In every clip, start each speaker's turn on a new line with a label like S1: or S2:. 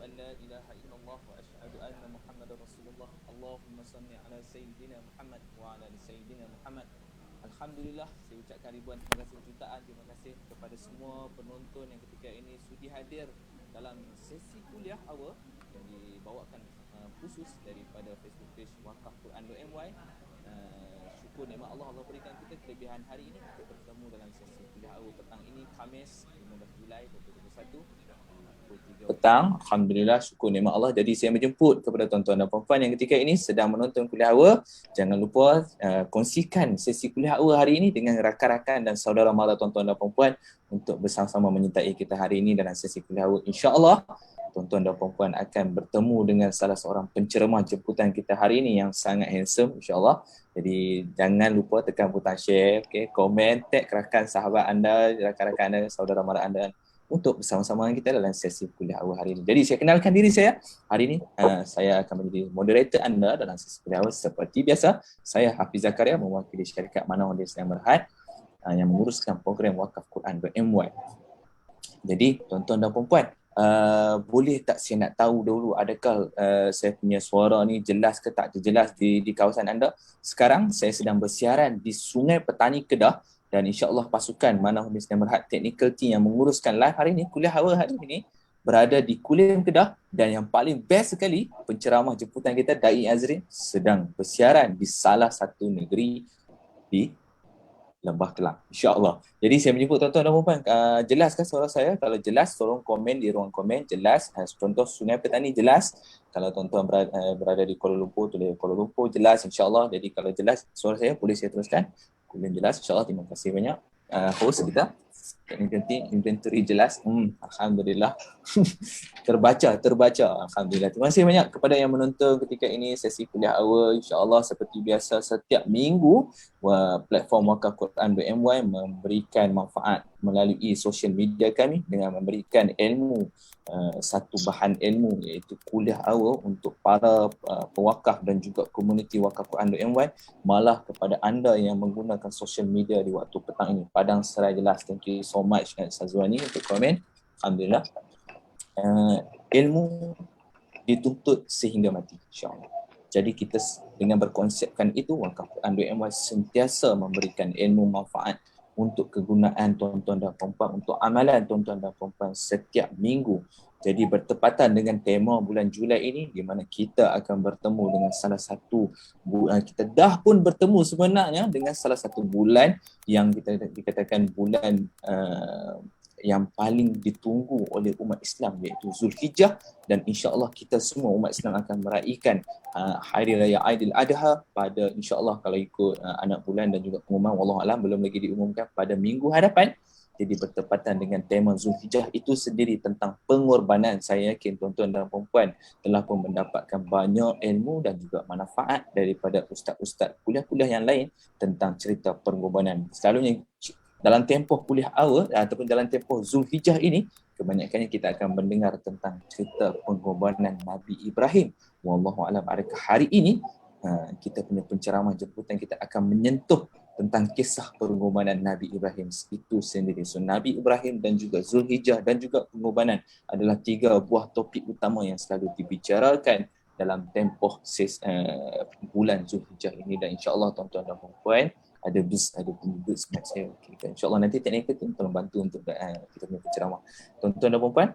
S1: أن لا إله إلا الله وأشهد أن محمدا رسول الله. اللهم صل على سيدنا Muhammad wa ala sayyidina Muhammad. Alhamdulillah, saya ucapkan ribuan terima kasih jutaan terima kasih kepada semua penonton yang ketika ini sudi hadir dalam sesi kuliah awal yang dibawakan khusus daripada Facebook page wakafquran.my. Syukur nikmat Allah, Allah berikan kita kelebihan hari ini untuk bertemu dalam sesi kuliah awal petang ini, Khamis 15 Julai 2021 petang. Alhamdulillah, syukur nikmat Allah. Jadi saya menjemput kepada tuan-tuan dan puan-puan yang ketika ini sedang menonton kuliah awal, jangan lupa kongsikan sesi kuliah awal hari ini dengan rakan-rakan dan saudara mara tuan-tuan dan puan-puan untuk bersama-sama menyertai kita hari ini dalam sesi kuliah awal. InsyaAllah tuan-tuan dan puan-puan akan bertemu dengan salah seorang penceramah jemputan kita hari ini yang sangat handsome, insyaAllah. Jadi jangan lupa tekan butang share, komen, tag rakan sahabat anda, rakan-rakan anda, saudara mara anda untuk bersama-sama kita dalam sesi kuliah awal hari ini. Jadi saya kenalkan diri saya. Hari ini saya akan menjadi moderator anda dalam sesi kuliah awal. Seperti biasa, saya Hafiz Zakaria mewakili syarikat Manau Desa Yang Berhad yang menguruskan program Wakaf Quran.my. Jadi tuan-tuan dan puan-puan, boleh tak saya nak tahu dahulu adakah saya punya suara ni jelas ke tak jelas di kawasan anda? Sekarang saya sedang bersiaran di Sungai Petani Kedah dan insya-Allah pasukan Manau Desa Yang Berhad Technical Team yang menguruskan live hari ini, kuliah awal hari ini berada di Kulim Kedah, dan yang paling best sekali penceramah jemputan kita Dai Azrin sedang bersiaran di salah satu negeri di Lembah Kelang, insya-Allah. Jadi saya menjemput tuan-tuan dan puan-puan, jelaskah suara saya? Kalau jelas tolong komen di ruang komen, jelas. Contoh Sungai Petani jelas. Kalau tuan-tuan berada di Kuala Lumpur, tulis Kuala Lumpur jelas, insya-Allah. Jadi kalau jelas suara saya boleh saya teruskan. Kulim jelas, insya-Allah. Terima kasih banyak host kita. Inventory jelas. Alhamdulillah. terbaca. Alhamdulillah. Terima kasih banyak kepada yang menonton ketika ini sesi kuliah awal. InsyaAllah seperti biasa setiap minggu platform Wakaf Quran.my memberikan manfaat melalui social media kami dengan memberikan ilmu, satu bahan ilmu iaitu kuliah awal untuk para pewakaf dan juga komuniti Wakaf Quran.my, malah kepada anda yang menggunakan social media di waktu petang ini. Padang serai jelas. Thank you so much Sazwani untuk komen. Alhamdulillah. Ilmu dituntut sehingga mati, insya-Allah. Jadi kita dengan berkonsepkan itu, Wakaf Quran.my sentiasa memberikan ilmu manfaat untuk kegunaan tuan-tuan dan puan-puan, untuk amalan tuan-tuan dan puan-puan setiap minggu. Jadi bertepatan dengan tema bulan Julai ini, di mana kita akan bertemu dengan salah satu kita dah pun bertemu sebenarnya dengan salah satu bulan yang kita dikatakan bulan yang paling ditunggu oleh umat Islam, iaitu Zulhijjah, dan insya-Allah kita semua umat Islam akan meraihkan Hari Raya Aidil Adha pada insya-Allah kalau ikut anak bulan dan juga pengumuman wallahu alam belum lagi diumumkan pada minggu hadapan. Jadi bertepatan dengan tema Zulhijjah itu sendiri tentang pengorbanan. Saya yakin tuan-tuan dan puan-puan telah pun mendapatkan banyak ilmu dan juga manfaat daripada ustaz-ustaz kuliah-kuliah yang lain tentang cerita pengorbanan. Selalunya dalam tempoh kuliah awal ataupun dalam tempoh Zulhijjah ini, kebanyakannya kita akan mendengar tentang cerita pengorbanan Nabi Ibrahim. Wallahu a'lam. Adakah hari ini kita punya penceramah jemputan kita akan menyentuh tentang kisah pengorbanan Nabi Ibrahim itu sendiri. So Nabi Ibrahim dan juga Zulhijjah dan juga pengorbanan adalah tiga buah topik utama yang selalu dibicarakan dalam tempoh bulan Zulhijjah ini, dan insya-Allah tuan-tuan dan puan-puan ada bunyi smart saya. Okay. InsyaAllah nanti teknikal tu tolong bantu untuk kita punya penceramah. Tuan-tuan dan puan-puan,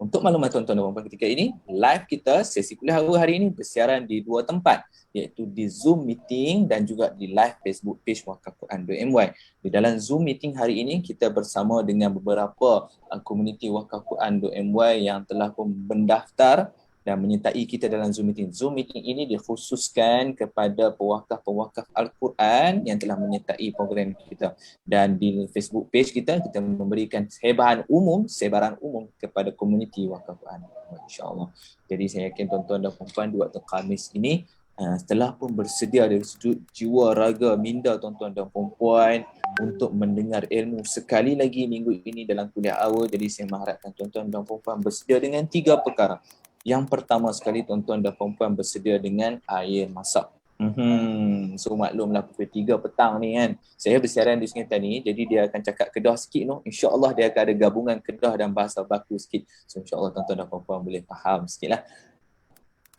S1: untuk maklumat tuan-tuan dan puan-puan ketika ini, live kita sesi kuliah awal hari ini bersiaran di dua tempat, iaitu di Zoom meeting dan juga di live Facebook page Wakaf Quran.my. Di dalam Zoom meeting hari ini kita bersama dengan beberapa komuniti Wakaf Quran.my yang telah pun mendaftar dan menyertai kita dalam Zoom meeting. Zoom meeting ini dikhususkan kepada pewakaf-pewakaf Al-Quran yang telah menyertai program kita. Dan di Facebook page kita memberikan sebaran umum kepada komuniti wakaf Quran. InsyaAllah. Jadi saya yakin tuan-tuan dan puan-puan di waktu Khamis ini telah pun bersedia dari sudut jiwa, raga, minda tuan-tuan dan puan-puan untuk mendengar ilmu sekali lagi minggu ini dalam kuliah awal. Jadi saya mengharapkan tuan-tuan dan puan-puan bersedia dengan 3 perkara. Yang pertama sekali, tuan-tuan dan puan-puan bersedia dengan air masak. So maklumlah pukul 3 petang ni kan. Saya bersiaran di Sungai Tani, jadi dia akan cakap Kedah sikit tu. InsyaAllah dia akan ada gabungan Kedah dan bahasa baku sikit. So insyaAllah tuan-tuan dan puan-puan boleh faham sikit lah.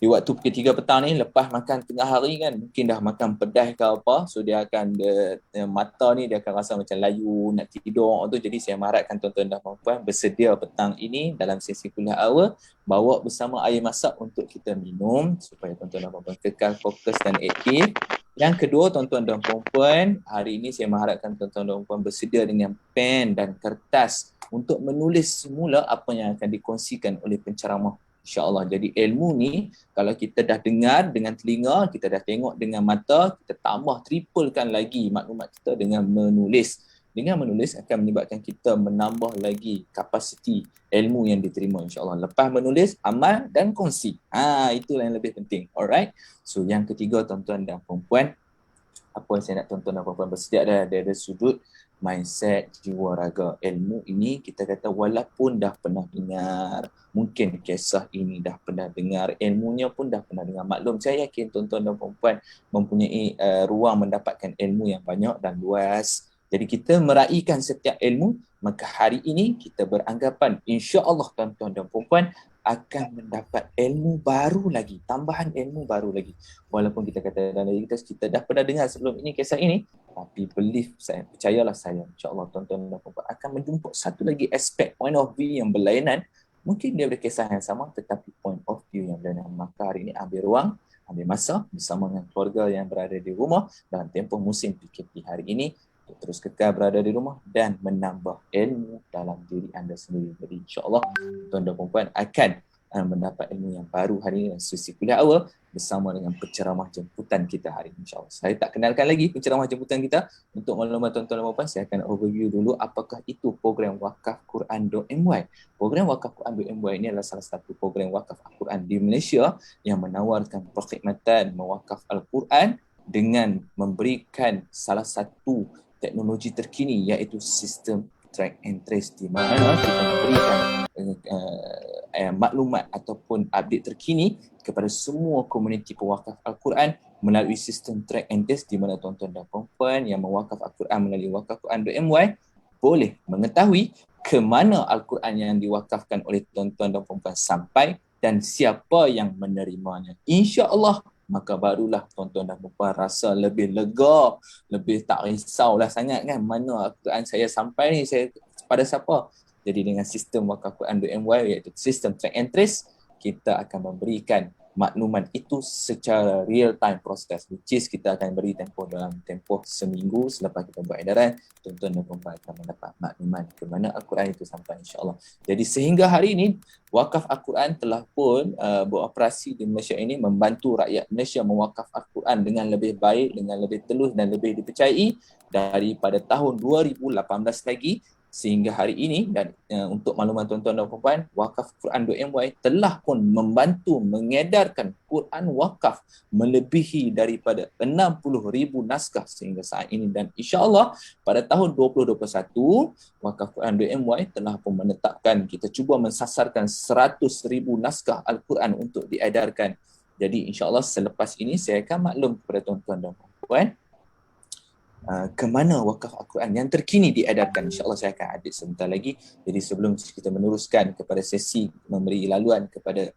S1: Di waktu pukul 3 petang ni, lepas makan tengah hari kan, mungkin dah makan pedas ke apa, so dia akan, mata ni dia akan rasa macam layu, nak tidur tu. Jadi saya mengharapkan tuan-tuan dan puan-puan bersedia petang ini dalam sesi kuliah awal, bawa bersama air masak untuk kita minum, supaya tuan-tuan dan puan-puan kekal fokus dan aktif. Yang kedua, tuan-tuan dan puan-puan, hari ini saya mengharapkan tuan-tuan dan puan-puan bersedia dengan pen dan kertas untuk menulis semula apa yang akan dikongsikan oleh penceramah. InsyaAllah. Jadi ilmu ni, kalau kita dah dengar dengan telinga, kita dah tengok dengan mata, kita tambah triplekan lagi maklumat kita dengan menulis. Dengan menulis akan menyebabkan kita menambah lagi kapasiti ilmu yang diterima, insyaAllah. Lepas menulis, amal dan kongsi. Itulah yang lebih penting. Alright. So yang ketiga, tuan-tuan dan puan-puan, apa yang saya nak tuan-tuan dan puan-puan bersedia dari sudut mindset, jiwa raga. Ilmu ini kita kata walaupun dah pernah dengar, mungkin kisah ini dah pernah dengar, ilmunya pun dah pernah dengar. Maklum, saya yakin tuan-tuan dan puan-puan mempunyai ruang mendapatkan ilmu yang banyak dan luas. Jadi kita meraihkan setiap ilmu, maka hari ini kita beranggapan insya-Allah tuan-tuan dan puan-puan akan mendapat ilmu baru lagi, tambahan ilmu baru lagi. Walaupun kita kata dalam diri kita dah pernah dengar sebelum ini kisah ini, tapi believe saya, percayalah saya, insyaAllah tuan-tuan dan puan-puan akan menjumpa satu lagi aspek, point of view yang berlainan. Mungkin dia berkisah yang sama tetapi point of view yang berlainan. Maka hari ini ambil ruang, ambil masa bersama dengan keluarga yang berada di rumah dalam tempoh musim PKP hari ini, untuk terus kekal berada di rumah dan menambah ilmu dalam diri anda sendiri. Jadi insyaAllah tuan dan puan akan mendapat ilmu yang baru hari ini dalam sesi kuliah awal bersama dengan penceramah jemputan kita hari ini, insyaAllah. Saya tak kenalkan lagi penceramah jemputan kita. Untuk maklumat tuan-tuan dan puan, saya akan overview dulu apakah itu program Wakaf Quran.my. Program Wakaf Quran.my ini adalah salah satu program wakaf Al-Quran di Malaysia yang menawarkan perkhidmatan mewakaf Al-Quran dengan memberikan salah satu teknologi terkini, iaitu sistem track and trace, di mana kita memberikan maklumat ataupun update terkini kepada semua komuniti pewakaf Al-Quran melalui sistem track and trace, di mana tuan-tuan dan puan-puan yang mewakaf Al-Quran melalui wakafquran.my boleh mengetahui ke mana Al-Quran yang diwakafkan oleh tuan-tuan dan puan-puan sampai dan siapa yang menerimanya. InsyaAllah, maka barulah tuan-tuan dan puan rasa lebih lega, lebih tak risaulah sangat kan, mana Al-Quran saya sampai ni, saya pada siapa. Jadi dengan sistem Wakaf Quran.my, iaitu sistem track and trace, kita akan memberikan maklumat itu secara real time proses, which is kita akan beri tempoh dalam tempoh seminggu selepas kita buat edaran, tuan-tuan dan puan akan mendapat maklumat ke mana Al-Quran itu sampai, insyaAllah. Jadi sehingga hari ini Wakaf Al-Quran telah pun beroperasi di Malaysia ini, membantu rakyat Malaysia mewakaf Al-Quran dengan lebih baik, dengan lebih telus dan lebih dipercayai daripada tahun 2018 lagi sehingga hari ini. Dan untuk makluman tuan-tuan dan puan-puan, Wakaf Quran.my telah pun membantu mengedarkan Quran wakaf melebihi daripada 60,000 naskah sehingga saat ini. Dan insya-Allah pada tahun 2021, Wakaf Quran.my telah pun menetapkan kita cuba mensasarkan 100,000 naskah Al-Quran untuk diedarkan. Jadi insya-Allah selepas ini saya akan maklum kepada tuan-tuan dan puan ke mana wakaf Al-Quran yang terkini diedarkan. InsyaAllah saya akan update sebentar lagi. Jadi sebelum kita meneruskan kepada sesi memberi laluan kepada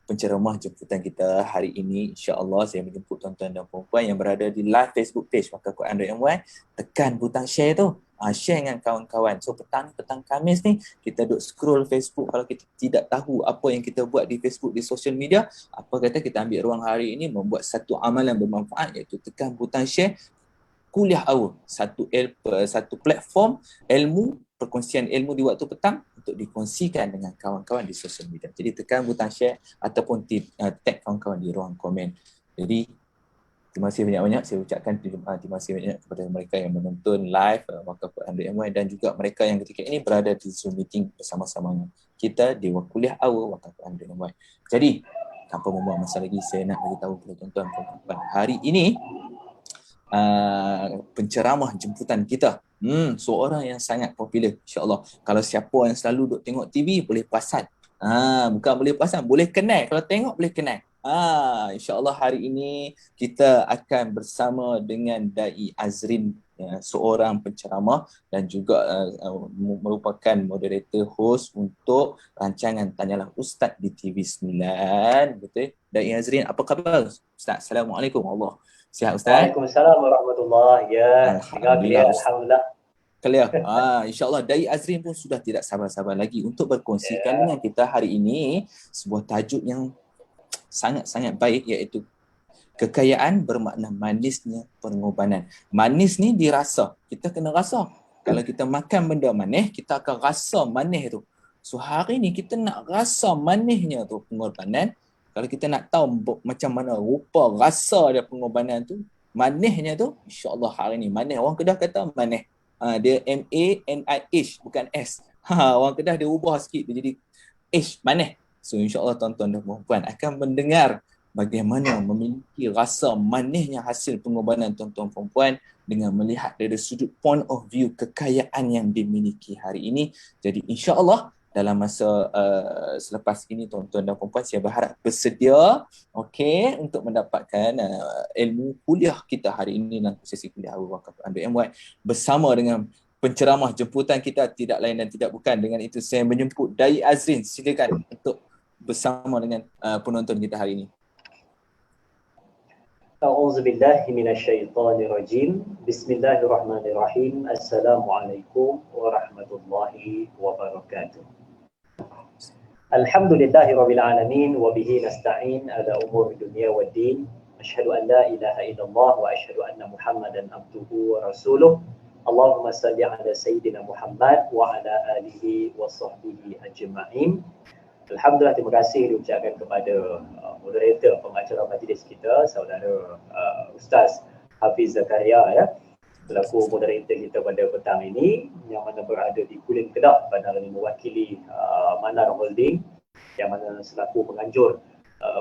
S1: penceramah jemputan kita hari ini, insyaAllah saya menjemput tuan-tuan dan puan yang berada di live Facebook page Wakaf Quran.my. Tekan butang share tu, share dengan kawan-kawan. So petang Khamis ni kita duk scroll Facebook. Kalau kita tidak tahu apa yang kita buat di Facebook, di social media, apa kata kita ambil ruang hari ini membuat satu amalan bermanfaat, iaitu tekan butang share kuliah awal, satu platform ilmu, perkongsian ilmu di waktu petang untuk dikongsikan dengan kawan-kawan di social media. Jadi tekan butang share ataupun tag kawan-kawan di ruang komen. Jadi terima kasih banyak-banyak. Saya ucapkan terima kasih banyak kepada mereka yang menonton live Wakaf Quran.my dan juga mereka yang ketika ini berada di Zoom meeting bersama-sama kita di kuliah awal Wakaf Quran.my. Jadi, tanpa membuang masa lagi, saya nak beritahu kepada tuan-tuan dan puan, hari ini penceramah jemputan kita seorang yang sangat popular, insya-Allah. Kalau siapa yang selalu duk tengok TV boleh perasan, bukan boleh perasan, boleh kenal. Kalau tengok boleh kenal. InsyaAllah hari ini kita akan bersama dengan Dai Azrin, seorang penceramah dan juga merupakan moderator host untuk rancangan Tanyalah Ustaz di TV9. Betul? Dai Azrin, apa khabar Ustaz? Assalamualaikum. Allah. Sihat Ustaz?
S2: Waalaikumsalam warahmatullahi. Ya, dengar
S1: Alhamdulillah
S2: clear,
S1: Ustaz.
S2: alhamdulillah.
S1: Clear. InsyaAllah Dai Azrin pun sudah tidak sabar-sabar lagi untuk berkongsikan dengan kita hari ini sebuah tajuk yang sangat-sangat baik, iaitu kekayaan bermakna manisnya pengorbanan. Manis ni dirasa. Kita kena rasa. Kalau kita makan benda manis, kita akan rasa manis tu. So hari ni kita nak rasa manisnya tu pengorbanan. Kalau kita nak tahu macam mana rupa rasa dia pengorbanan tu, manisnya tu, insya-Allah hari ni manis. Orang Kedah kata manis. Dia M-A-N-I-H, bukan S. Orang Kedah dia ubah sikit, dia jadi H, manis. So insya-Allah tuan-tuan dan puan-puan akan mendengar bagaimana memiliki rasa manisnya hasil pengorbanan tuan-tuan puan-puan dengan melihat dari sudut point of view kekayaan yang dimiliki hari ini. Jadi insya-Allah dalam masa selepas ini tuan-tuan dan puan-puan, saya berharap bersedia untuk mendapatkan ilmu kuliah kita hari ini dalam sesi kuliah Wakaf ANWM bersama dengan penceramah jemputan kita, tidak lain dan tidak bukan. Dengan itu saya menjemput Dai Azrin. Silakan untuk bersama dengan penonton kita hari ini.
S2: A'udzubillahi minasyaitonirrajim. Bismillahirrahmanirrahim. Assalamualaikum warahmatullahi wabarakatuh. Alhamdulillahirabbil alamin wa bihi nasta'in ala umuri dunya waddin. Asyhadu an la ilaha illallah wa asyhadu anna Muhammadan abduhu wa rasuluh. Allahumma salli ala sayyidina Muhammad wa ala alihi wa sahbihi ajma'in. Alhamdulillah, terima kasih diucapkan kepada moderator pengacara majlis kita, saudara Ustaz Hafiz Zakaria, selaku moderator kita pada petang ini, yang mana berada di Kulim Kedah, Bandar ini mewakili Manar Holding, yang mana selaku penganjur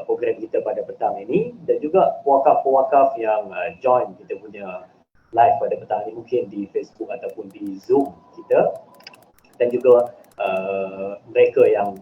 S2: program kita pada petang ini, dan juga pewakaf-pewakaf yang join kita punya live pada petang ini, mungkin di Facebook ataupun di Zoom kita, dan juga mereka yang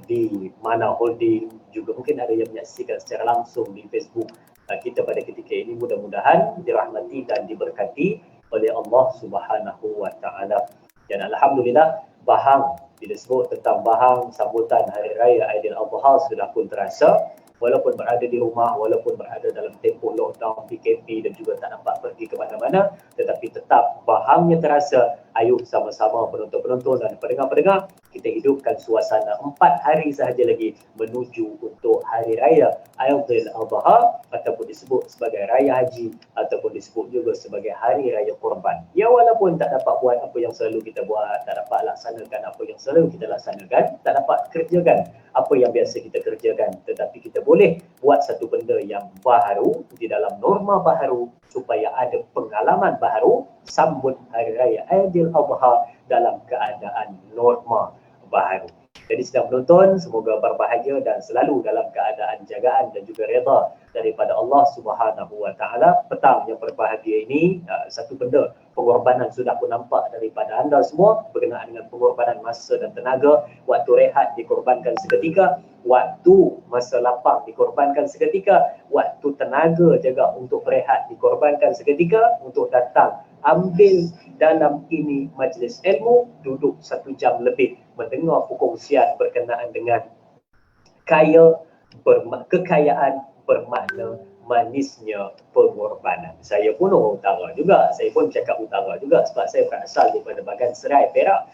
S2: di Mana Holding, juga mungkin ada yang menyaksikan secara langsung di Facebook kita pada ketika ini. Mudah-mudahan dirahmati dan diberkati oleh Allah Subhanahu wa taala. Dan alhamdulillah, bahang, bila sebut tentang bahang sambutan hari raya Aidiladha sudah pun terasa. Walaupun berada di rumah, walaupun berada dalam tempoh lockdown, PKP dan juga tak dapat pergi ke mana-mana, tetapi tetap bahangnya terasa. Ayuh sama-sama penonton-penonton dan pendengar-pendengar, kita hidupkan suasana 4 hari sahaja lagi menuju untuk Hari Raya Aidiladha, ataupun disebut sebagai Raya Haji, ataupun disebut juga sebagai Hari Raya Korban. Ya, walaupun tak dapat buat apa yang selalu kita buat, tak dapat laksanakan apa yang selalu kita laksanakan, tak dapat kerjakan apa yang biasa kita kerjakan, tetapi kita boleh buat satu benda yang baharu di dalam norma baharu supaya ada pengalaman baharu sambut Hari Raya Aidiladha dalam keadaan norma baharu. Jadi sedang menonton, semoga berbahagia dan selalu dalam keadaan jagaan dan juga redha daripada Allah Subhanahu wa taala. Petang yang berbahagia ini, satu benda pengorbanan sudah pun nampak daripada anda semua berkenaan dengan pengorbanan masa dan tenaga. Waktu rehat dikorbankan seketika, waktu masa lapang dikorbankan seketika, waktu tenaga juga untuk berehat dikorbankan seketika untuk datang ambil dalam ini majlis ilmu, duduk 1 jam lebih mendengar perkongsian berkenaan dengan kekayaan bermakna manisnya pengorbanan. Saya pun orang utara juga, saya pun cakap utara juga sebab saya berasal daripada bahagian Serai, Perak,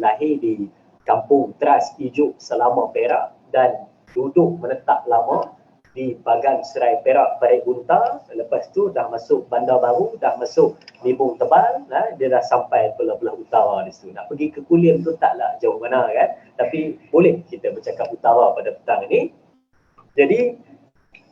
S2: lahir di kampung Teras Ijuk selama Perak dan duduk menetap lama di bahagian Serai Perak, Barik Gunta. Lepas tu dah masuk Bandar Baru, dah masuk Libung Tebal, dia dah sampai belah-belah utara di situ. Nak pergi ke Kulim tu taklah jauh mana kan, tapi boleh kita bercakap utara pada petang ini. Jadi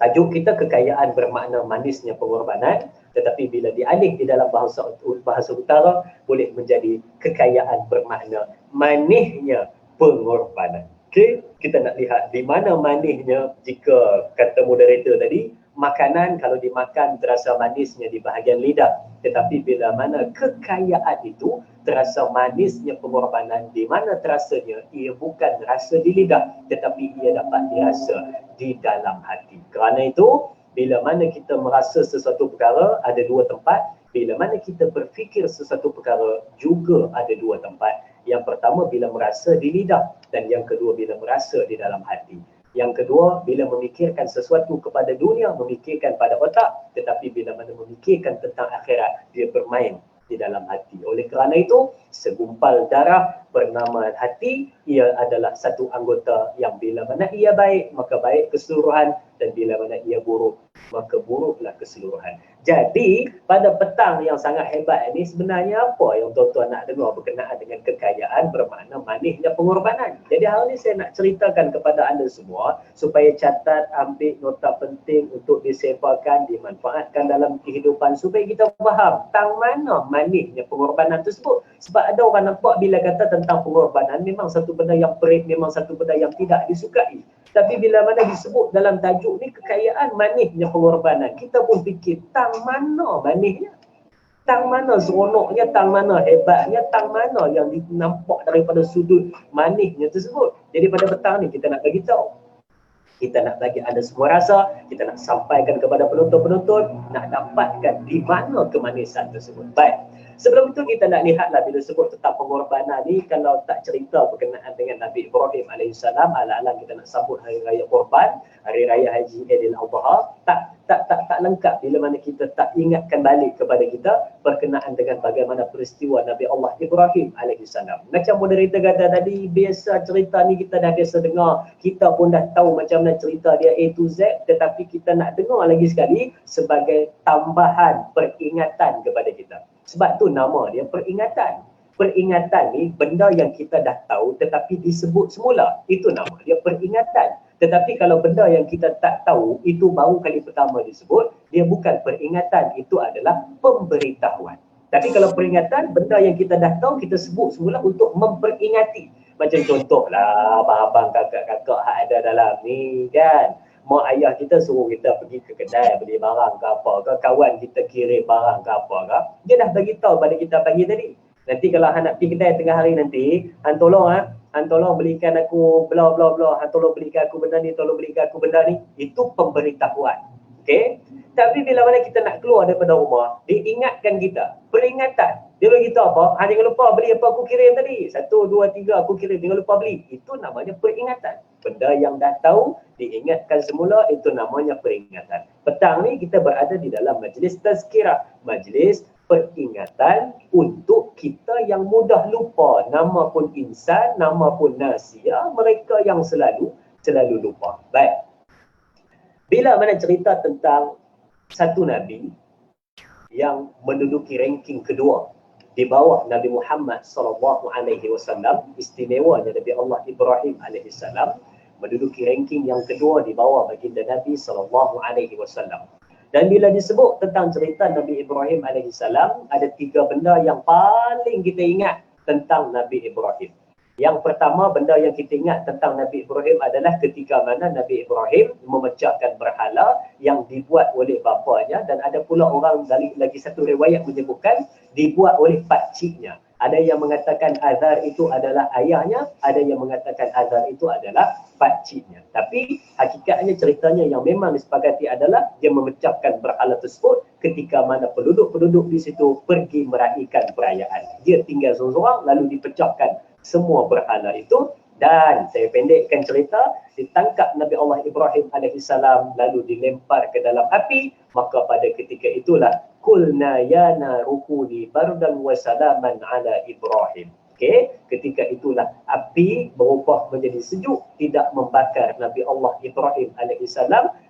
S2: tajuk kita kekayaan bermakna manisnya pengorbanan, tetapi bila dialih di dalam bahasa utara boleh menjadi kekayaan bermakna manisnya pengorbanan. Okey, kita nak lihat di mana manisnya jika kata moderator tadi makanan kalau dimakan terasa manisnya di bahagian lidah. Tetapi bila mana kekayaan itu terasa manisnya pengorbanan, di mana terasanya ia bukan rasa di lidah tetapi ia dapat dirasa di dalam hati. Kerana itu bila mana kita merasa sesuatu perkara ada dua tempat, bila mana kita berfikir sesuatu perkara juga ada dua tempat. Yang pertama bila merasa di lidah dan yang kedua bila merasa di dalam hati. Yang kedua, bila memikirkan sesuatu kepada dunia, memikirkan pada otak, tetapi bila mana memikirkan tentang akhirat, dia bermain di dalam hati. Oleh kerana itu, segumpal darah bernama hati, ia adalah satu anggota yang bila mana ia baik, maka baik keseluruhan, dan bila mana ia buruk, maka buruklah keseluruhan. Jadi, pada petang yang sangat hebat ini, sebenarnya apa yang tuan-tuan nak dengar berkenaan dengan kekayaan bermakna manisnya pengorbanan. Jadi, hal ini saya nak ceritakan kepada anda semua supaya catat, ambil nota penting untuk disebarkan, dimanfaatkan dalam kehidupan supaya kita faham tang mana manisnya pengorbanan tersebut. Sebab ada orang nampak bila kata tentang pengorbanan memang satu benda yang perit, memang satu benda yang tidak disukai. Tapi bila mana disebut dalam tajuk ni kekayaan manisnya pengorbanan, kita pun fikir tang mana manisnya, tang mana seronoknya, tang mana hebatnya, tang mana yang nampak daripada sudut manisnya tersebut. Jadi pada petang ni kita nak bagi tahu, kita nak bagi anda semua rasa, kita nak sampaikan kepada penonton-penonton, nak dapatkan di mana kemanisan tersebut. Baik, sebelum itu kita nak lihatlah bila sebut tentang pengorbanan ni, kalau tak cerita berkenaan dengan Nabi Ibrahim AS, ala-ala kita nak sambut Hari Raya Korban, Hari Raya Haji Aidil-Adha, tak lengkap bila mana kita tak ingatkan balik kepada kita berkenaan dengan bagaimana peristiwa Nabi Allah Ibrahim AS. Macam moderator kata tadi, biasa cerita ni kita dah biasa dengar, kita pun dah tahu macam mana cerita dia A to Z, tetapi kita nak dengar lagi sekali sebagai tambahan peringatan kepada kita. Sebab tu nama dia peringatan. Peringatan ni benda yang kita dah tahu tetapi disebut semula, itu nama dia peringatan. Tetapi kalau benda yang kita tak tahu, itu baru kali pertama disebut, dia bukan peringatan, itu adalah pemberitahuan. Tapi kalau peringatan, benda yang kita dah tahu, kita sebut semula untuk memperingati. Macam contohlah, abang-abang, kakak-kakak ada dalam ni kan, mak ayah kita suruh kita pergi ke kedai beli barang ke apa ke, kawan kita kirim barang ke apa ke, dia dah bagi tahu pada kita pagi tadi. Nanti kalau Han nak pergi kedai tengah hari nanti, Han tolong belikan aku bla bla bla, Han tolong belikan aku benda ni, tolong belikan aku benda ni. Itu pemberitahuan. Okey? Tapi bila mana kita nak keluar daripada rumah, dia ingatkan kita, peringatan. Dia beritahu apa? Han jangan lupa beli apa aku kirim tadi. 1, 2, 3 aku kirim, jangan lupa beli. Itu namanya peringatan. Benda yang dah tahu, diingatkan semula, itu namanya peringatan. Petang ni kita berada di dalam majlis tazkirah, majlis peringatan untuk kita yang mudah lupa. Nama pun insan, nama pun nasia, mereka yang selalu lupa. Baik. Bila mana cerita tentang satu Nabi yang menduduki ranking kedua di bawah Nabi Muhammad SAW, istimewanya Nabi Allah Ibrahim AS menduduki ranking yang kedua di bawah baginda Nabi SAW. Dan bila disebut tentang cerita Nabi Ibrahim AS, ada 3 benda yang paling kita ingat tentang Nabi Ibrahim. Yang pertama, benda yang kita ingat tentang Nabi Ibrahim adalah ketika mana Nabi Ibrahim memecahkan berhala yang dibuat oleh bapanya, dan ada pula orang lagi satu riwayat menyebutkan dibuat oleh pakciknya. Ada yang mengatakan Azar itu adalah ayahnya, ada yang mengatakan Azar itu adalah pakciknya. Tapi hakikatnya ceritanya yang memang disepakati adalah dia memecahkan berhala tersebut ketika mana penduduk-penduduk di situ pergi meraihkan perayaan. Dia tinggal seorang lalu dipecahkan semua berhala itu, dan saya pendekkan cerita, ditangkap Nabi Allah Ibrahim AS lalu dilempar ke dalam api. Maka pada ketika itulah kulna ya narukuni bardan wa salaman ala Ibrahim. Okey, ketika itulah api berubah menjadi sejuk, tidak membakar Nabi Allah Ibrahim AS.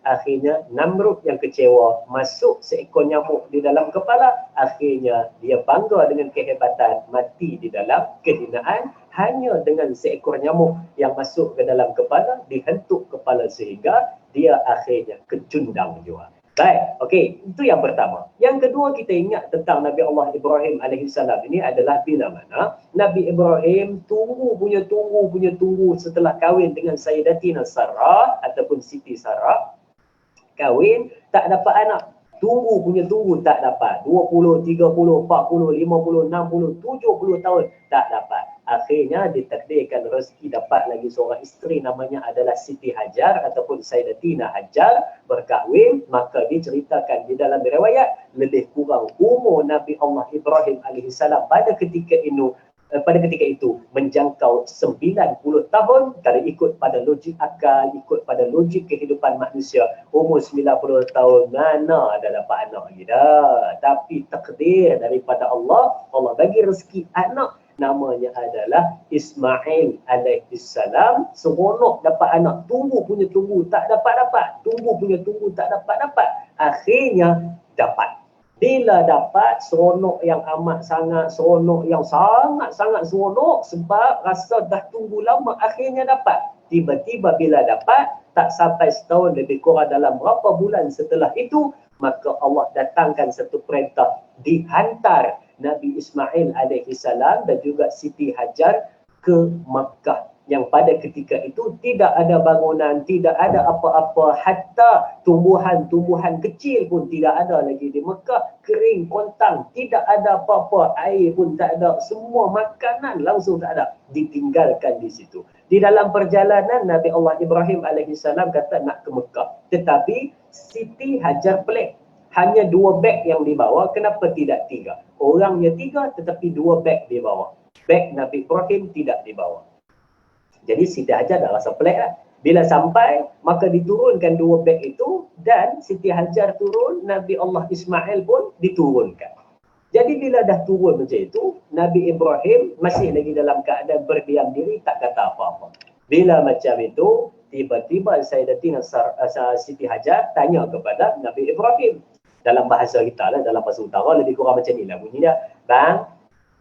S2: Akhirnya Namrud yang kecewa, masuk seekor nyamuk di dalam kepala. Akhirnya dia bangga dengan kehebatan, mati di dalam kehinaan hanya dengan seekor nyamuk yang masuk ke dalam kepala, dihentuk kepala sehingga dia akhirnya kecundang jua. Baik, okey, itu yang pertama. Yang kedua kita ingat tentang Nabi Allah Ibrahim AS ini adalah bila mana Nabi Ibrahim tunggu setelah kahwin dengan Sayyidatina Sarah ataupun Siti Sarah. Kahwin, tak dapat anak. Tunggu punya tunggu, tak dapat. 20, 30, 40, 50, 60, 70 tahun, tak dapat. Akhirnya ditakdirkan rezeki dapat lagi seorang isteri namanya adalah Siti Hajar ataupun Sayyidatina Hajar berkahwin. Maka diceritakan di dalam riwayat lebih kurang umur Nabi Allah Ibrahim alaihissalam pada ketika itu menjangkau 90 tahun. Kalau ikut pada logik akal, ikut pada logik kehidupan manusia, umur 90 tahun mana ada dapat anak lagi dah. Tapi takdir daripada Allah, Allah bagi rezeki anak namanya adalah Ismail alaihissalam. Seronok dapat anak, tunggu punya tunggu tak dapat, tunggu punya tunggu tak dapat. Akhirnya dapat. Bila dapat, seronok yang amat sangat, seronok yang sangat-sangat seronok sebab rasa dah tunggu lama, akhirnya dapat. Tiba-tiba bila dapat, tak sampai setahun, lebih kurang dalam berapa bulan setelah itu, maka Allah datangkan satu perintah, dihantar Nabi Ismail alaihissalam dan juga Siti Hajar ke Makkah. Yang pada ketika itu tidak ada bangunan, tidak ada apa-apa, hatta tumbuhan-tumbuhan kecil pun tidak ada lagi di Mekah, kering kontang, tidak ada apa-apa, air pun tak ada, semua makanan langsung tak ada, ditinggalkan di situ. Di dalam perjalanan Nabi Allah Ibrahim alaihissalam kata nak ke Mekah, tetapi Siti Hajar pelik, hanya 2 beg yang dibawa, kenapa tidak 3? Orangnya 3 tetapi 2 beg dibawa. Beg Nabi Ibrahim tidak dibawa. Jadi Siti Hajar dah rasa pelik lah. Bila sampai, maka diturunkan 2 beg itu dan Siti Hajar turun, Nabi Allah Ismail pun diturunkan. Jadi bila dah turun macam itu, Nabi Ibrahim masih lagi dalam keadaan berdiam diri, tak kata apa-apa. Bila macam itu, tiba-tiba Sayyidatina Siti Hajar tanya kepada Nabi Ibrahim. Dalam bahasa kita lah, dalam bahasa utara lebih kurang macam ni lah bunyi dia. Bang,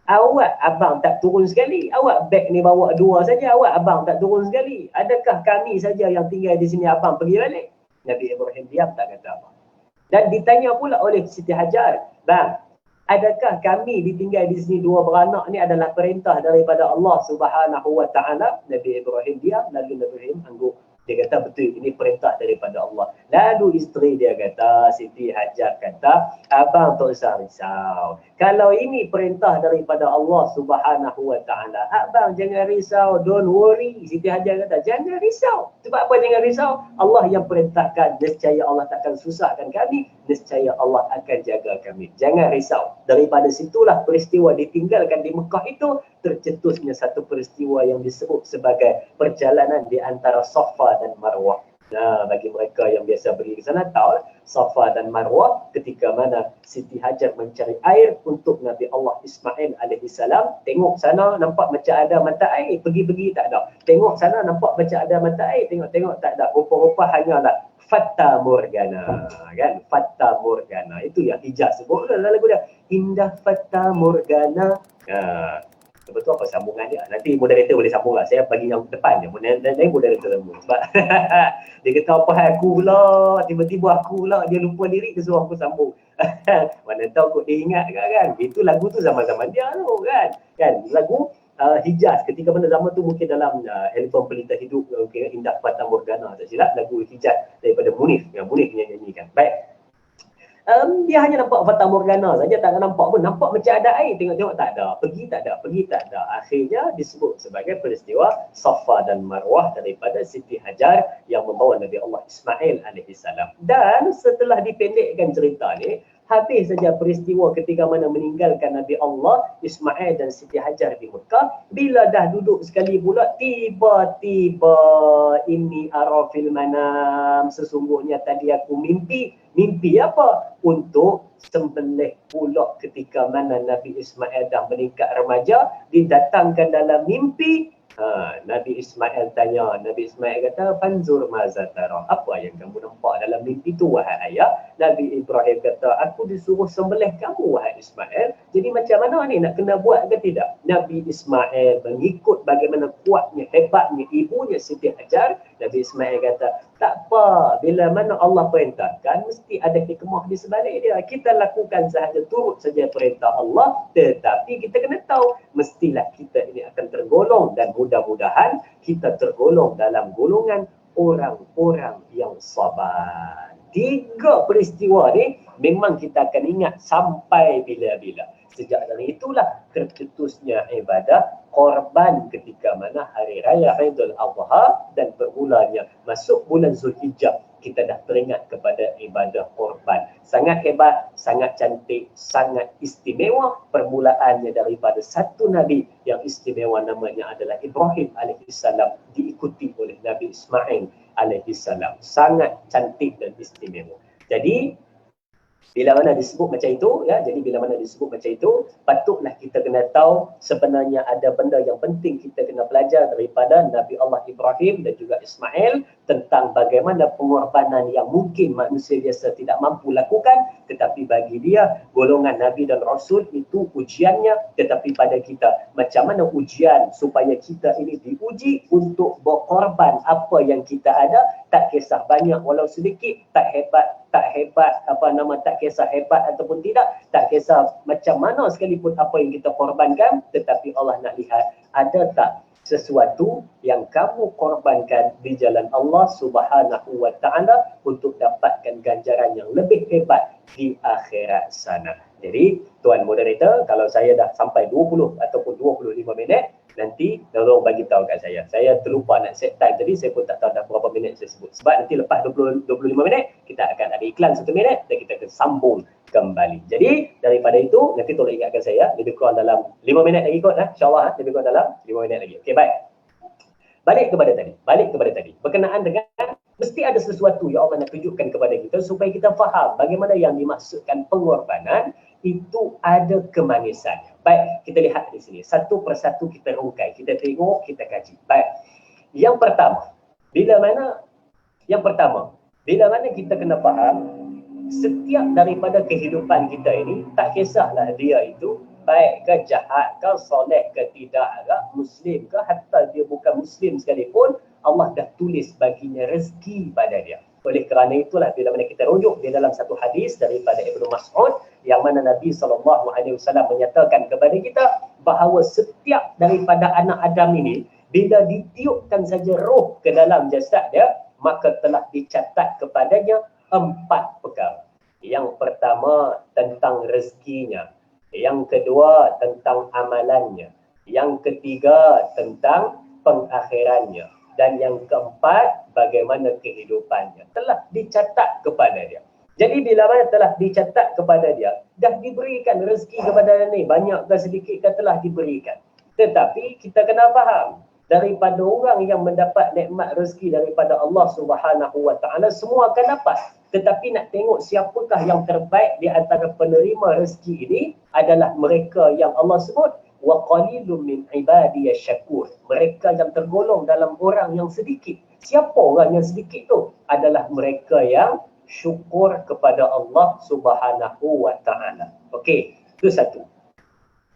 S2: awak abang tak turun sekali. Awak beg ni bawa 2 saja. Awak abang tak turun sekali. Adakah kami saja yang tinggal di sini abang pergi balik? Nabi Ibrahim diam tak kata apa. Dan ditanya pula oleh Siti Hajar. Bang, adakah kami ditinggal di sini 2 beranak ni adalah perintah daripada Allah Subhanahu Wa Taala? Nabi Ibrahim diam. Lalu Nabi Ibrahim angguk. Dia kata betul, ini perintah daripada Allah. Lalu isteri dia kata, Siti Hajar kata, abang tak usah risau. Kalau ini perintah daripada Allah Subhanahu Wa Taala, abang jangan risau, don't worry. Siti Hajar kata, jangan risau. Sebab apa jangan risau? Allah yang perintahkan, nescaya Allah takkan susahkan kami, nescaya Allah akan jaga kami. Jangan risau. Daripada situlah peristiwa ditinggalkan di Mekah itu, tercetusnya satu peristiwa yang disebut sebagai perjalanan di antara Safa dan Marwah. Nah, bagi mereka yang biasa pergi ke sana tahu Safa dan Marwah ketika mana Siti Hajar mencari air untuk Nabi Allah Ismail alaihissalam. Tengok sana nampak macam ada mata air, pergi-pergi tak ada. Tengok sana nampak macam ada mata air, tengok-tengok tak ada. Rupa-rupa hanyalah Fata Morgana, kan? Fata Morgana. Itu yang Hijaz sebut dalam lagu dia. Indah Fata Morgana. Betul apa sambungan dia? Nanti moderator boleh sambung lah. Saya bagi yang depan je. Nanti moderator sambung. Sebab dia kata apa aku pula. Tiba-tiba aku pula. Dia lupa lirik. Dia suruh aku sambung. Mana tahu kot dia ingat kan. Itu lagu tu zaman-zaman dia tu kan. Lagu Hijaz. Ketika mana zaman tu mungkin dalam album Pelita Hidup. Okay, Indah Fata Morgana. Tak silap. Lagu Hijaz daripada Munif. Yang Munif nyanyikan. Baik. Dia hanya nampak Fata Morgana saja, tak nampak pun. Nampak macam ada air, tengok-tengok tak ada. Pergi tak ada. Akhirnya disebut sebagai peristiwa Safa dan Marwah daripada Siti Hajar yang membawa Nabi Allah Ismail alaihissalam. Dan setelah dipendekkan cerita ni, habis saja peristiwa ketika mana meninggalkan Nabi Allah Ismail dan Siti Hajar di Mekah. Bila dah duduk sekali pula, tiba-tiba ini arafil manam, sesungguhnya tadi aku mimpi. Mimpi apa? Untuk sembelih pula ketika mana Nabi Ismail dah meningkat remaja, didatangkan dalam mimpi. Nabi Ismail tanya, Nabi Ismail kata, Fanzur mazatara, apa yang kamu nampak dalam mimpi tu wahai ayah? Nabi Ibrahim kata, aku disuruh sembelih kamu wahai Ismail. Jadi macam mana ni, nak kena buat ke tidak? Nabi Ismail mengikut bagaimana kuatnya, hebatnya ibunya Siti Hajar. Nabi Ismail kata, tak apa, bila mana Allah perintahkan, mesti ada hikmah di sebalik dia. Kita lakukan sahaja, turut saja perintah Allah, tetapi kita kena tahu, mestilah kita ini akan tergolong dan mudah-mudahan kita tergolong dalam golongan orang-orang yang sabar. Tiga peristiwa ni memang kita akan ingat sampai bila-bila. Sejak dari itulah tercetusnya ibadah korban ketika mana hari raya Aidul Adha dan bermulanya masuk bulan Zulhijjah, kita dah teringat kepada ibadah korban. Sangat hebat, sangat cantik, sangat istimewa. Permulaannya daripada satu Nabi yang istimewa, namanya adalah Ibrahim alaihissalam, diikuti oleh Nabi Ismail alaihissalam. Sangat cantik dan istimewa. Jadi bila mana disebut macam itu, ya, jadi bila mana disebut macam itu, patutlah kita kena tahu sebenarnya ada benda yang penting kita kena belajar daripada Nabi Allah Ibrahim dan juga Ismail tentang bagaimana pengorbanan yang mungkin manusia biasa tidak mampu lakukan, tetapi bagi dia golongan Nabi dan Rasul itu ujiannya. Tetapi pada kita, macam mana ujian supaya kita ini diuji untuk berkorban apa yang kita ada, tak kisah banyak walau sedikit, tak hebat tak kisah hebat ataupun tidak, tak kisah macam mana sekalipun apa yang kita korbankan, tetapi Allah nak lihat ada tak sesuatu yang kamu korbankan di jalan Allah Subhanahu wa taala untuk dapatkan ganjaran yang lebih hebat di akhirat sana. Jadi tuan moderator, kalau saya dah sampai 20 ataupun 25 minit, nanti tolong bagi tahu kat saya. Saya terlupa nak set time tadi, saya pun tak tahu dah berapa minit saya sebut. Sebab nanti lepas 25 minit, kita akan ada iklan 1 minit dan kita akan sambung kembali. Jadi daripada itu, nanti tolong ingatkan saya, lebih kurang dalam 5 minit lagi kot, insyaAllah, lebih kurang dalam 5 minit lagi. Okey, baik. Balik kepada tadi. Berkenaan dengan mesti ada sesuatu yang Allah nak tunjukkan kepada kita supaya kita faham bagaimana yang dimaksudkan pengorbanan itu ada kemanisannya. Baik, kita lihat di sini. Satu persatu kita rungkai, kita tengok, kita kaji. Baik. Yang pertama, bila mana kita kena faham setiap daripada kehidupan kita ini, tak kisahlah dia itu baik ke jahat ke, soleh ke tidak ke, muslim ke, hatta dia bukan muslim sekalipun, Allah dah tulis baginya rezeki pada dia. Oleh kerana itulah bila mana kita rujuk di dalam satu hadis daripada Ibnu Mas'ud yang mana Nabi SAW menyatakan kepada kita bahawa setiap daripada anak Adam ini bila ditiupkan saja roh ke dalam jasad dia, maka telah dicatat kepadanya 4 perkara. Yang pertama tentang rezekinya, yang kedua tentang amalannya, yang ketiga tentang pengakhirannya, dan yang keempat bagaimana kehidupannya telah dicatat kepada dia. Jadi bila mana telah dicatat kepada dia, dah diberikan rezeki kepada dia ni, banyak ke sedikit ke telah diberikan. Tetapi kita kena faham, daripada orang yang mendapat nikmat rezeki daripada Allah Subhanahu wa taala, semua akan dapat. Tetapi nak tengok siapakah yang terbaik di antara penerima rezeki ini adalah mereka yang Allah sebut wa qalilun min ibadiyash syakur. Mereka yang tergolong dalam orang yang sedikit. Siapa orang yang sedikit tu? Adalah mereka yang syukur kepada Allah Subhanahu wa taala. Okey, itu satu.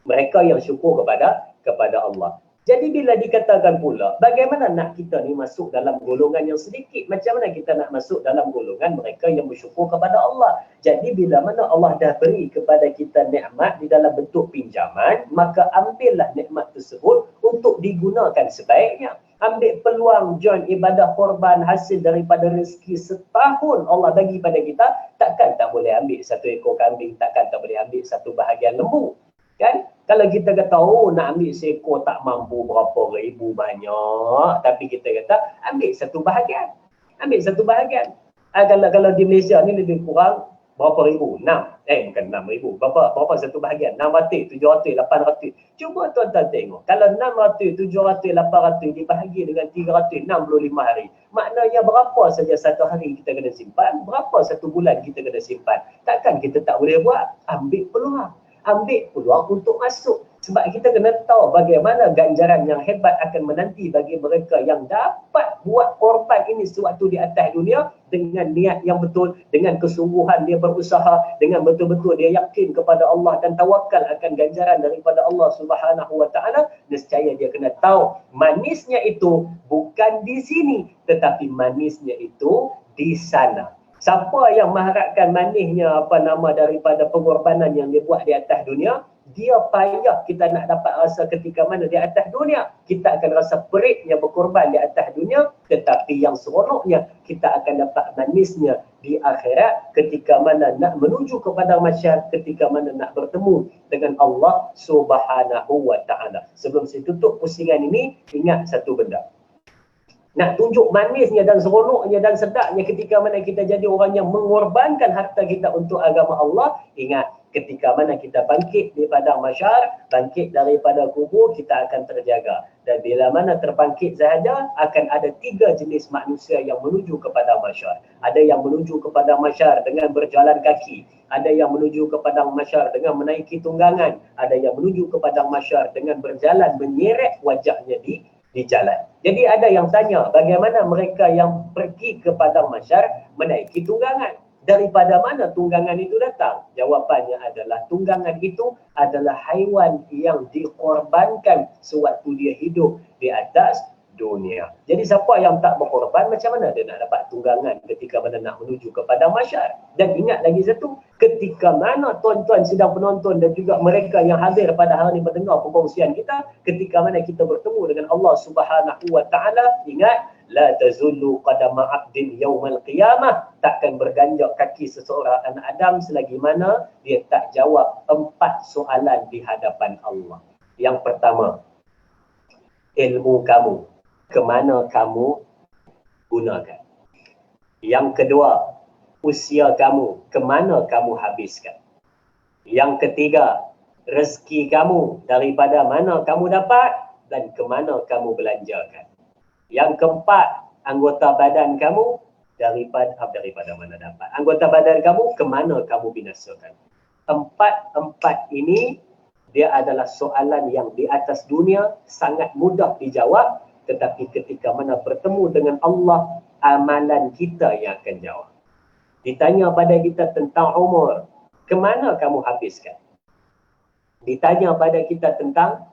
S2: Mereka yang syukur kepada Allah. Jadi bila dikatakan pula, bagaimana nak kita ni masuk dalam golongan yang sedikit? Macam mana kita nak masuk dalam golongan mereka yang bersyukur kepada Allah? Jadi bila mana Allah dah beri kepada kita nikmat di dalam bentuk pinjaman, maka ambillah nikmat tersebut untuk digunakan sebaiknya. Ambil peluang join ibadah korban hasil daripada rezeki setahun Allah bagi pada kita, takkan tak boleh ambil 1 ekor kambing, takkan tak boleh ambil 1 bahagian lembu. Kan? Kalau kita kata, oh nak ambil seekor tak mampu berapa ribu banyak, tapi kita kata ambil 1 bahagian. Ambil 1 bahagian. Kalau di Malaysia ni lebih kurang berapa ribu? 6. Bukan 6,000. Berapa 1 bahagian? 600, 700, 800. Cuba tuan-tuan tengok. Kalau 600, 700, 800 dibahagi dengan 365 hari. Maknanya berapa saja 1 hari kita kena simpan? Berapa 1 bulan kita kena simpan? Takkan kita tak boleh buat? Ambil peluang. Ambil peluang untuk masuk. Sebab kita kena tahu bagaimana ganjaran yang hebat akan menanti bagi mereka yang dapat buat korban ini sewaktu di atas dunia dengan niat yang betul, dengan kesungguhan dia berusaha, dengan betul-betul dia yakin kepada Allah dan tawakal akan ganjaran daripada Allah Subhanahu wa taala. Nescaya dia kena tahu manisnya itu bukan di sini, tetapi manisnya itu di sana. Siapa yang mengharapkan manisnya daripada pengorbanan yang dia buat di atas dunia, dia payah kita nak dapat rasa ketika mana di atas dunia. Kita akan rasa peritnya berkorban di atas dunia, tetapi Tetapi yang seronoknya kita akan dapat manisnya di akhirat ketika mana nak menuju kepada masyarakat, ketika mana nak bertemu dengan Allah Subhanahu wa taala. Sebelum saya tutup pusingan ini, ingat satu benda. Nak tunjuk manisnya dan seronoknya dan sedapnya ketika mana kita jadi orang yang mengorbankan harta kita untuk agama Allah. Ingat, ketika mana kita bangkit di padang mahsyar, bangkit daripada kubur, kita akan terjaga. Dan bila mana terbangkit sahaja, akan ada 3 jenis manusia yang menuju kepada mahsyar. Ada yang menuju kepada mahsyar dengan berjalan kaki. Ada yang menuju ke padang mahsyar dengan menaiki tunggangan. Ada yang menuju ke padang mahsyar dengan berjalan menyeret wajahnya di jalan. Jadi ada yang tanya, bagaimana mereka yang pergi ke padang mahsyar menaiki tunggangan? Daripada mana tunggangan itu datang? Jawapannya adalah tunggangan itu adalah haiwan yang dikorbankan sewaktu dia hidup di atas dunia. Jadi siapa yang tak berkorban, macam mana dia nak dapat tunggangan ketika mana nak menuju kepada mahsyar? Dan ingat lagi satu, ketika mana tuan-tuan sedang penonton dan juga mereka yang hadir pada hari ini mendengar perkongsian kita, ketika mana kita bertemu dengan Allah Subhanahu wa taala, ingat, la tazullu qadama 'abdin yaumal qiyamah, takkan berganjak kaki seseorang anak Adam selagi mana dia tak jawab 4 soalan di hadapan Allah. Yang pertama, ilmu kamu, ke mana kamu gunakan? Yang kedua, usia kamu, ke mana kamu habiskan? Yang ketiga, rezeki kamu, daripada mana kamu dapat dan ke mana kamu belanjakan? Yang keempat, anggota badan kamu, daripada mana dapat? Anggota badan kamu, ke mana kamu binasakan? Empat ini dia adalah soalan yang di atas dunia sangat mudah dijawab, tetapi ketika mana bertemu dengan Allah, amalan kita yang akan jawab. Ditanya pada kita tentang umur, ke mana kamu habiskan? Ditanya pada kita tentang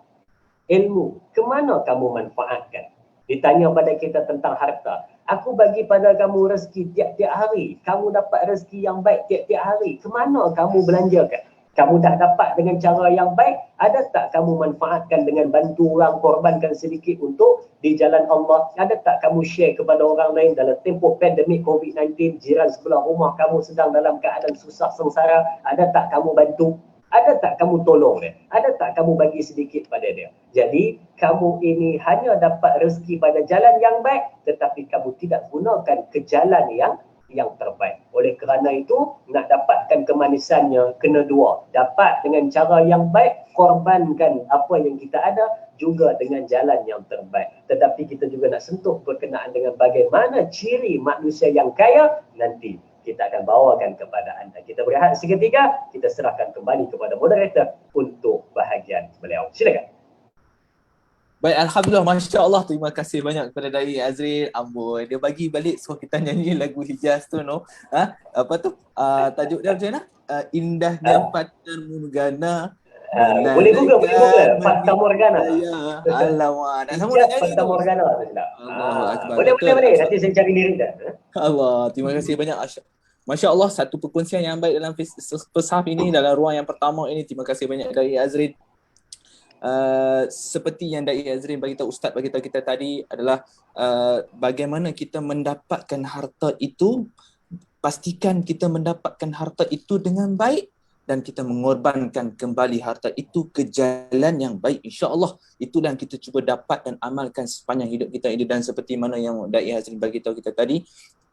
S2: ilmu, ke mana kamu manfaatkan? Ditanya pada kita tentang harta, aku bagi pada kamu rezeki tiap-tiap hari, kamu dapat rezeki yang baik tiap-tiap hari, ke mana kamu belanjakan? Kamu tak dapat dengan cara yang baik, ada tak kamu manfaatkan dengan bantu orang, korbankan sedikit untuk di jalan Allah? Ada tak kamu share kepada orang lain dalam tempoh pandemik COVID-19, jiran sebelah rumah kamu sedang dalam keadaan susah sengsara, ada tak kamu bantu? Ada tak kamu tolong dia? Ada tak kamu bagi sedikit pada dia? Jadi, kamu ini hanya dapat rezeki pada jalan yang baik, tetapi kamu tidak gunakan ke jalan yang terbaik. Oleh kerana itu, nak dapatkan kemanisannya, kena dua. Dapat dengan cara yang baik, korbankan apa yang kita ada, juga dengan jalan yang terbaik. Tetapi kita juga nak sentuh berkenaan dengan bagaimana ciri manusia yang kaya, nanti kita akan bawakan kepada anda. Kita berehat seketika, kita serahkan kembali kepada moderator untuk bahagian beliau. Silakan.
S1: Baik, Alhamdulillah, Masya Allah. Terima kasih banyak kepada Dai Azril. Amboi, dia bagi balik suruh kita nyanyi lagu Hijaz tu, no? Apa tu? Tajuk dia macam mana? Indahnya Fata Morgana.
S2: Boleh Google. Fata Morgana.
S1: Ya, alamak. Nak sama nak nyanyi
S2: Fata
S1: tu.
S2: Morgana.
S1: Allahu Akbar.
S2: Boleh. Nanti saya cari lirik dah.
S1: Allah, terima kasih banyak. Masya Allah, satu perkongsian yang baik dalam first half ini, dalam ruang yang pertama ini. Terima kasih banyak Dai Azril. Seperti yang Dai Azrin bagi tahu, Ustaz bagi tahu kita tadi adalah bagaimana kita mendapatkan harta itu. Pastikan kita mendapatkan harta itu dengan baik dan kita mengorbankan kembali harta itu ke jalan yang baik, insya-Allah. Itulah yang kita cuba dapat dan amalkan sepanjang hidup kita ini. Dan seperti mana yang Dai Azrin bagi tahu kita tadi,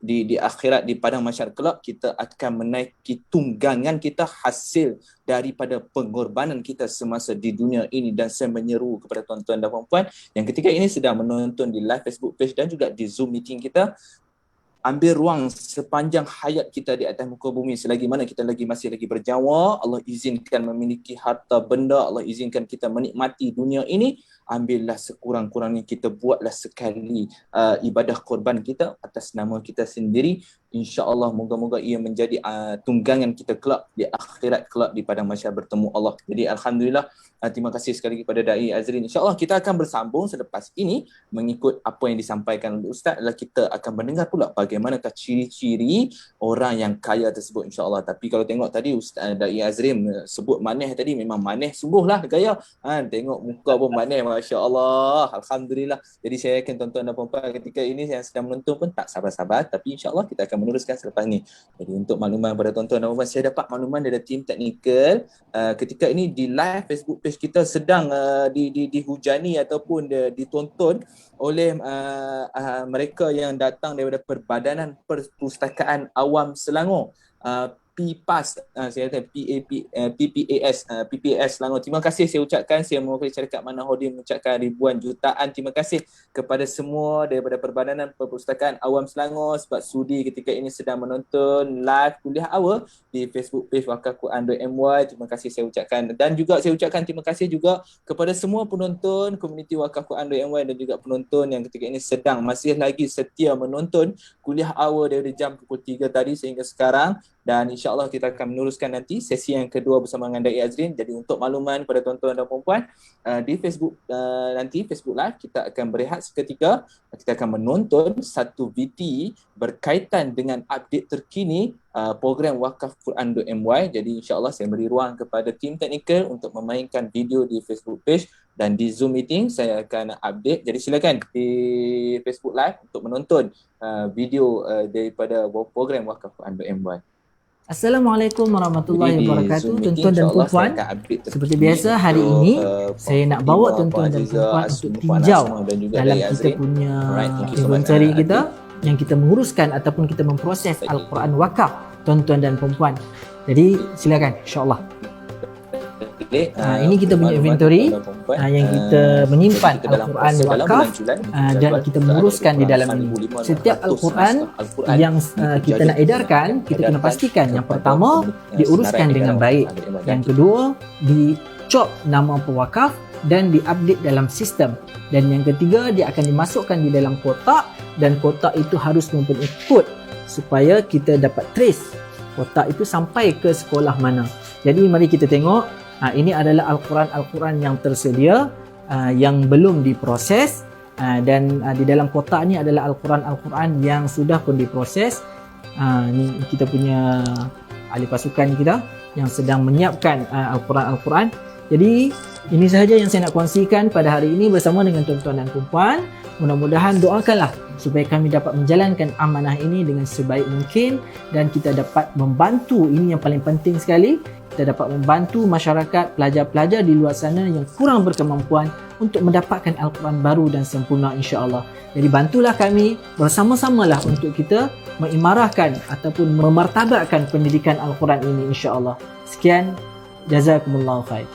S1: di akhirat, di padang mahsyar kelak, kita akan menaiki tunggangan kita hasil daripada pengorbanan kita semasa di dunia ini. Dan saya menyeru kepada tuan-tuan dan puan-puan yang ketika ini sedang menonton di live Facebook page dan juga di Zoom meeting kita, ambil ruang sepanjang hayat kita di atas muka bumi, selagi mana kita masih lagi berjawa, Allah izinkan memiliki harta benda, Allah izinkan kita menikmati dunia ini, ambillah sekurang-kurangnya, kita buatlah sekali ibadah korban kita atas nama kita sendiri, InsyaAllah moga-moga ia menjadi tunggangan kita kelak di akhirat, kelak di padang mahsyar bertemu Allah. Jadi alhamdulillah, terima kasih sekali lagi kepada Da'i Azrin. InsyaAllah kita akan bersambung selepas ini mengikut apa yang disampaikan oleh Ustaz, adalah kita akan mendengar pula bagaimanakah ciri-ciri orang yang kaya tersebut, insyaAllah. Tapi kalau tengok tadi Ustaz Da'i Azrin sebut maneh tadi, memang maneh sungguh lah gaya. Tengok muka pun maneh, Masya Allah. Alhamdulillah. Jadi saya yakin tuan-tuan dan puan-puan ketika ini yang sedang menonton pun tak sabar-sabar, tapi insyaAllah kita akan meneruskan selepas ni. Jadi untuk makluman kepada tuan-tuan dan puan-puan, saya dapat makluman dari tim teknikal ketika ini di live Facebook page kita sedang dihujani ataupun ditonton oleh mereka yang datang daripada Perbadanan Perpustakaan Awam Selangor, PPAS, saya kata PPAS Selangor. Terima kasih saya ucapkan, saya mewakili syarikat Mana Holding mengucapkan ribuan jutaan terima kasih kepada semua daripada Perbadanan Perpustakaan Awam Selangor sebab sudi ketika ini sedang menonton live kuliah awal di Facebook page Wakaf Quran.my. Terima kasih saya ucapkan, dan juga saya ucapkan terima kasih juga kepada semua penonton komuniti Wakaf Quran.my dan juga penonton yang ketika ini sedang masih lagi setia menonton kuliah awal dari jam pukul 3 tadi sehingga sekarang. Dan insyaAllah kita akan meneruskan nanti sesi yang kedua bersama dengan Da'i Azrin. Jadi untuk makluman kepada tuan-tuan dan puan-puan, di Facebook nanti, Facebook Live, kita akan berehat seketika. Kita akan menonton satu VT berkaitan dengan update terkini program Wakaf Quran.my. Jadi insyaAllah saya beri ruang kepada tim teknikal untuk memainkan video di Facebook page, dan di Zoom meeting saya akan update. Jadi silakan di Facebook Live untuk menonton video daripada program Wakaf Quran.my.
S3: Assalamualaikum warahmatullahi wabarakatuh, tuan-tuan dan puan-puan. Seperti biasa hari ini saya nak bawa tuan-tuan dan puan-puan untuk tinjau dalam kita punya inventory kita yang kita menguruskan ataupun kita memproses Al-Quran wakaf, tuan-tuan dan puan-puan. Jadi silakan, insya-Allah. Ini kita punya inventory yang kita menyimpan Al-Quran wakaf dan kita menguruskan di dalam ini. Setiap Al-Quran yang kita nak edarkan, kita kena pastikan yang pertama diuruskan dengan baik, yang kedua dicop nama pewakaf dan diupdate dalam sistem, dan yang ketiga dia akan dimasukkan di dalam kotak, dan kotak itu harus mempunyai kod supaya kita dapat trace kotak itu sampai ke sekolah mana. Jadi mari kita tengok. Ini adalah Al-Quran yang tersedia, yang belum diproses, dan di dalam kotak ni adalah Al-Quran yang sudah pun diproses. Ni kita punya ahli pasukan kita yang sedang menyiapkan Al-Quran. Jadi ini sahaja yang saya nak kongsikan pada hari ini bersama dengan tuan-tuan dan puan-puan. Mudah-mudahan doakanlah supaya kami dapat menjalankan amanah ini dengan sebaik mungkin, dan kita dapat membantu, ini yang paling penting sekali, kita dapat membantu masyarakat, pelajar-pelajar di luar sana yang kurang berkemampuan untuk mendapatkan Al-Quran baru dan sempurna, insya-Allah. Jadi bantulah kami, bersama-samalah untuk kita mengimarahkan ataupun memartabatkan pendidikan Al-Quran ini, insya-Allah. Sekian, jazakumullahu khair.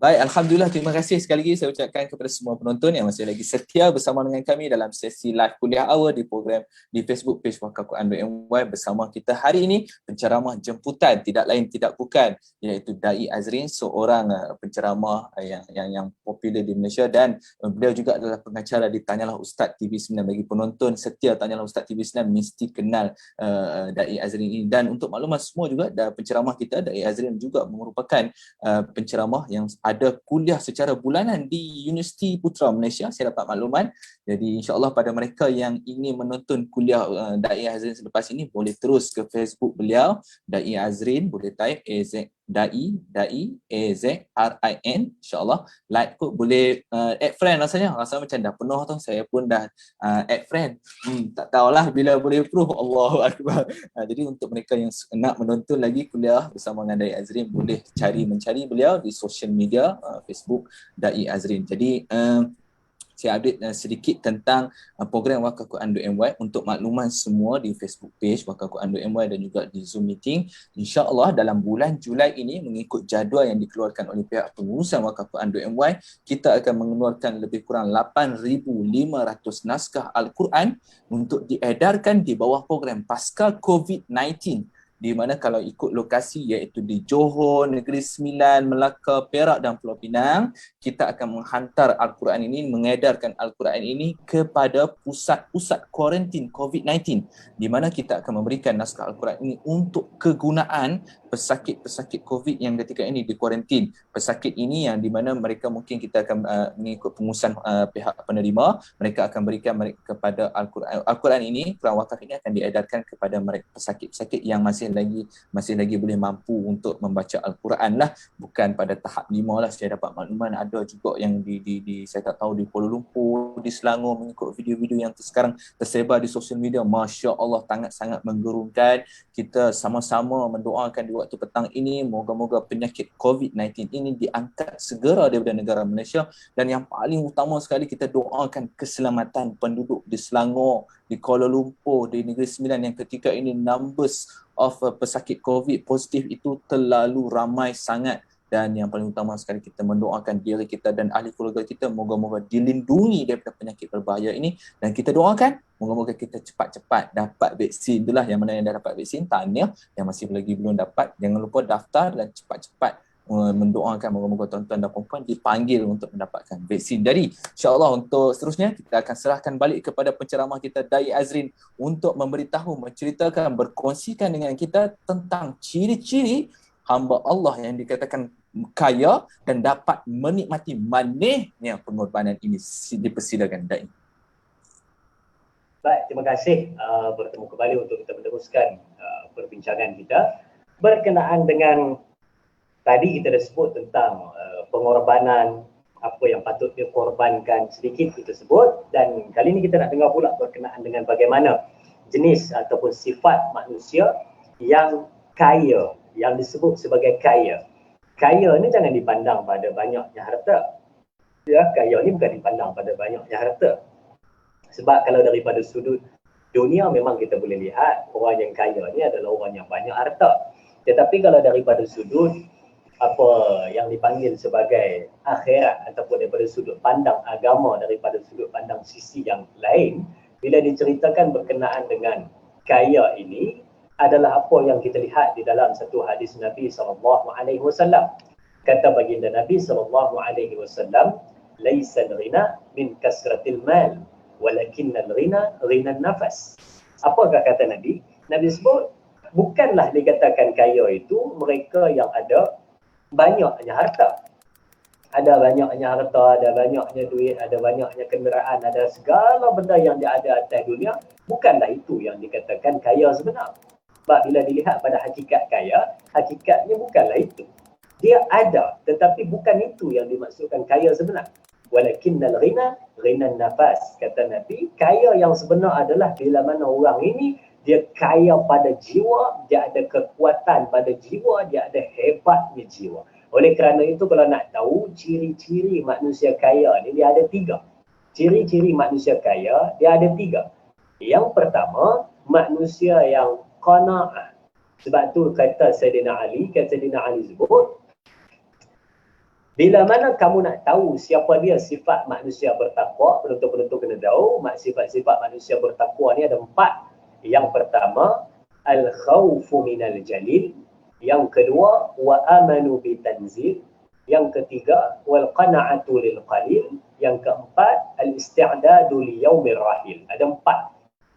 S1: Baik, alhamdulillah, terima kasih sekali lagi saya ucapkan kepada semua penonton yang masih lagi setia bersama dengan kami dalam sesi live kuliah awal di program di Facebook page Wakaf Quran.my. Bersama kita hari ini penceramah jemputan, tidak lain tidak bukan, iaitu Da'i Azrin, seorang penceramah yang popular di Malaysia, dan beliau juga adalah pengacara di Tanyalah Ustaz TV9. Bagi penonton setia Tanyalah Ustaz TV9 mesti kenal Da'i Azrin ini. Dan untuk makluman semua juga, penceramah kita Da'i Azrin juga merupakan penceramah yang ada kuliah secara bulanan di Universiti Putra Malaysia, saya dapat makluman. Jadi insya-Allah pada mereka yang ingin menonton kuliah Da'i Azrin selepas ini, boleh terus ke Facebook beliau, Da'i Azrin, boleh type Da'i AZRIN, insya-Allah. Like kot, boleh add friend, rasanya macam dah penuh tu, saya pun dah add friend. Tak tahulah bila boleh approve, Allahu Akbar. Jadi untuk mereka yang nak menonton lagi kuliah bersama dengan Da'i Azrin, boleh mencari beliau di social media Facebook Da'i Azrin. Jadi saya update sedikit tentang program Wakaf Quran.my. Untuk makluman semua di Facebook page Wakaf Quran.my dan juga di Zoom meeting. InsyaAllah dalam bulan Julai ini mengikut jadual yang dikeluarkan oleh pihak pengurusan Wakaf Quran.my, kita akan mengeluarkan lebih kurang 8,500 naskah Al-Quran untuk diedarkan di bawah program Pasca COVID-19, di mana kalau ikut lokasi iaitu di Johor, Negeri Sembilan, Melaka, Perak dan Pulau Pinang, kita akan menghantar Al-Quran ini, mengedarkan Al-Quran ini kepada pusat-pusat kuarantin COVID-19, di mana kita akan memberikan naskah Al-Quran ini untuk kegunaan pesakit-pesakit COVID yang ketika ini di kuarantin. Pesakit ini yang di mana mereka mungkin kita akan mengikut pengurusan pihak penerima, mereka akan berikan mereka kepada Al-Quran. Al-Quran ini, Quran Wakaf ini akan diedarkan kepada mereka pesakit-pesakit yang masih lagi boleh mampu untuk membaca Al-Quran lah, bukan pada tahap 5 lah. Saya dapat makluman ada juga yang saya tak tahu di Kuala Lumpur, di Selangor, mengikut video-video yang sekarang tersebar di sosial media. Masya Allah, sangat menggerunkan. Kita sama-sama mendoakan di waktu petang ini, moga-moga penyakit COVID-19 ini diangkat segera daripada negara Malaysia, dan yang paling utama sekali kita doakan keselamatan penduduk di Selangor, di Kuala Lumpur, di Negeri Sembilan yang ketika ini numbers of pesakit COVID positif itu terlalu ramai sangat. Dan yang paling utama sekali kita mendoakan diri kita dan ahli keluarga kita moga-moga dilindungi daripada penyakit berbahaya ini, dan kita doakan moga-moga kita cepat-cepat dapat vaksin. Itulah yang mana yang dah dapat vaksin, tahniah. Yang masih lagi belum dapat, jangan lupa daftar dan cepat-cepat mendoakan moga-moga tuan-tuan dan puan-puan dipanggil untuk mendapatkan vaksin. Jadi insya-Allah untuk seterusnya kita akan serahkan balik kepada penceramah kita Dai Azrin untuk memberitahu, menceritakan, berkongsikan dengan kita tentang ciri-ciri hamba Allah yang dikatakan kaya dan dapat menikmati manisnya pengorbanan ini. Dipersilakan Dai.
S2: Baik, terima kasih bertemu kembali untuk kita meneruskan perbincangan kita berkenaan dengan tadi kita dah sebut tentang pengorbanan, apa yang patut dikorbankan sedikit kita sebut, dan kali ini kita nak dengar pula berkenaan dengan bagaimana jenis ataupun sifat manusia yang kaya, yang disebut sebagai kaya. Kaya ni jangan dipandang pada banyaknya harta. Ya, kaya ni bukan dipandang pada banyaknya harta. Sebab kalau daripada sudut dunia memang kita boleh lihat orang yang kaya ni adalah orang yang banyak harta. Tetapi kalau daripada sudut apa yang dipanggil sebagai akhirat ataupun daripada sudut pandang agama, daripada sudut pandang sisi yang lain, bila diceritakan berkenaan dengan kaya ini adalah apa yang kita lihat di dalam satu hadis Nabi SAW. Kata baginda Nabi SAW, "Laisa al-ghina min kasratil mal, walakinnal ghina ghina nafas." Apakah kata Nabi? Nabi sebut, bukanlah dikatakan kaya itu mereka yang ada banyaknya harta. Ada banyaknya harta, ada banyaknya duit, ada banyaknya kenderaan, ada segala benda yang dia ada atas dunia. Bukanlah itu yang dikatakan kaya sebenar. Sebab bila dilihat pada hakikat kaya, hakikatnya bukanlah itu. Dia ada, tetapi bukan itu yang dimaksudkan kaya sebenar. Walakinnal ghina ghina nafas. Kata Nabi, kaya yang sebenar adalah bila mana orang ini dia kaya pada jiwa, dia ada kekuatan pada jiwa, dia ada hebatnya jiwa. Oleh kerana itu kalau nak tahu ciri-ciri manusia kaya ni, dia ada 3. Ciri-ciri manusia kaya, dia ada 3. Yang pertama, manusia yang qana'ah. Sebab tu kata Sayyidina Ali sebut, bila mana kamu nak tahu siapa dia sifat manusia bertakwa, penonton-penonton kena tahu sifat-sifat manusia bertakwa ni ada 4. Yang pertama, al-khawfu minal jalil. Yang kedua, wa amanu bitanzil. Yang ketiga, wal qana'atu lil qalil. Yang keempat, al-isti'dadu li yaumir rahil. Ada 4.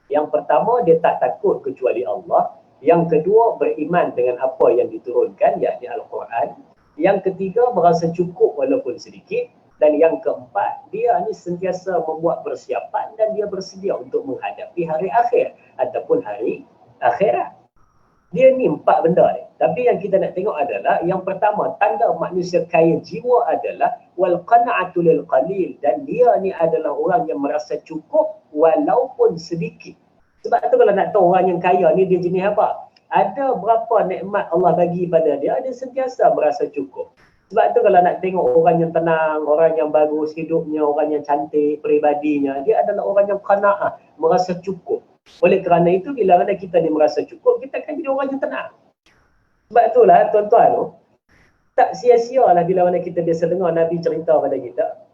S2: Yang pertama, dia tak takut kecuali Allah. Yang kedua, beriman dengan apa yang diturunkan, yakni Al-Quran. Yang ketiga, berasa cukup walaupun sedikit. Dan yang keempat, dia ni sentiasa membuat persiapan dan dia bersedia untuk menghadapi hari akhir ataupun hari akhirat. Dia ni 4 benda ni. Tapi yang kita nak tengok adalah yang pertama, tanda manusia kaya jiwa adalah wal qana'atu lil qalil, dan dia ni adalah orang yang merasa cukup walaupun sedikit. Sebab tu kalau nak tahu orang yang kaya ni dia jenis apa? Ada berapa nikmat Allah bagi pada dia, dia sentiasa merasa cukup. Sebab tu kalau nak tengok orang yang tenang, orang yang bagus hidupnya, orang yang cantik peribadinya, dia adalah orang yang qanaah, merasa cukup. Oleh kerana itu, bila mana kita ni merasa cukup, kita akan jadi orang yang tenang. Sebab itulah tuan-tuan tu, tak sia-sialah bila mana kita biasa dengar Nabi cerita pada kita.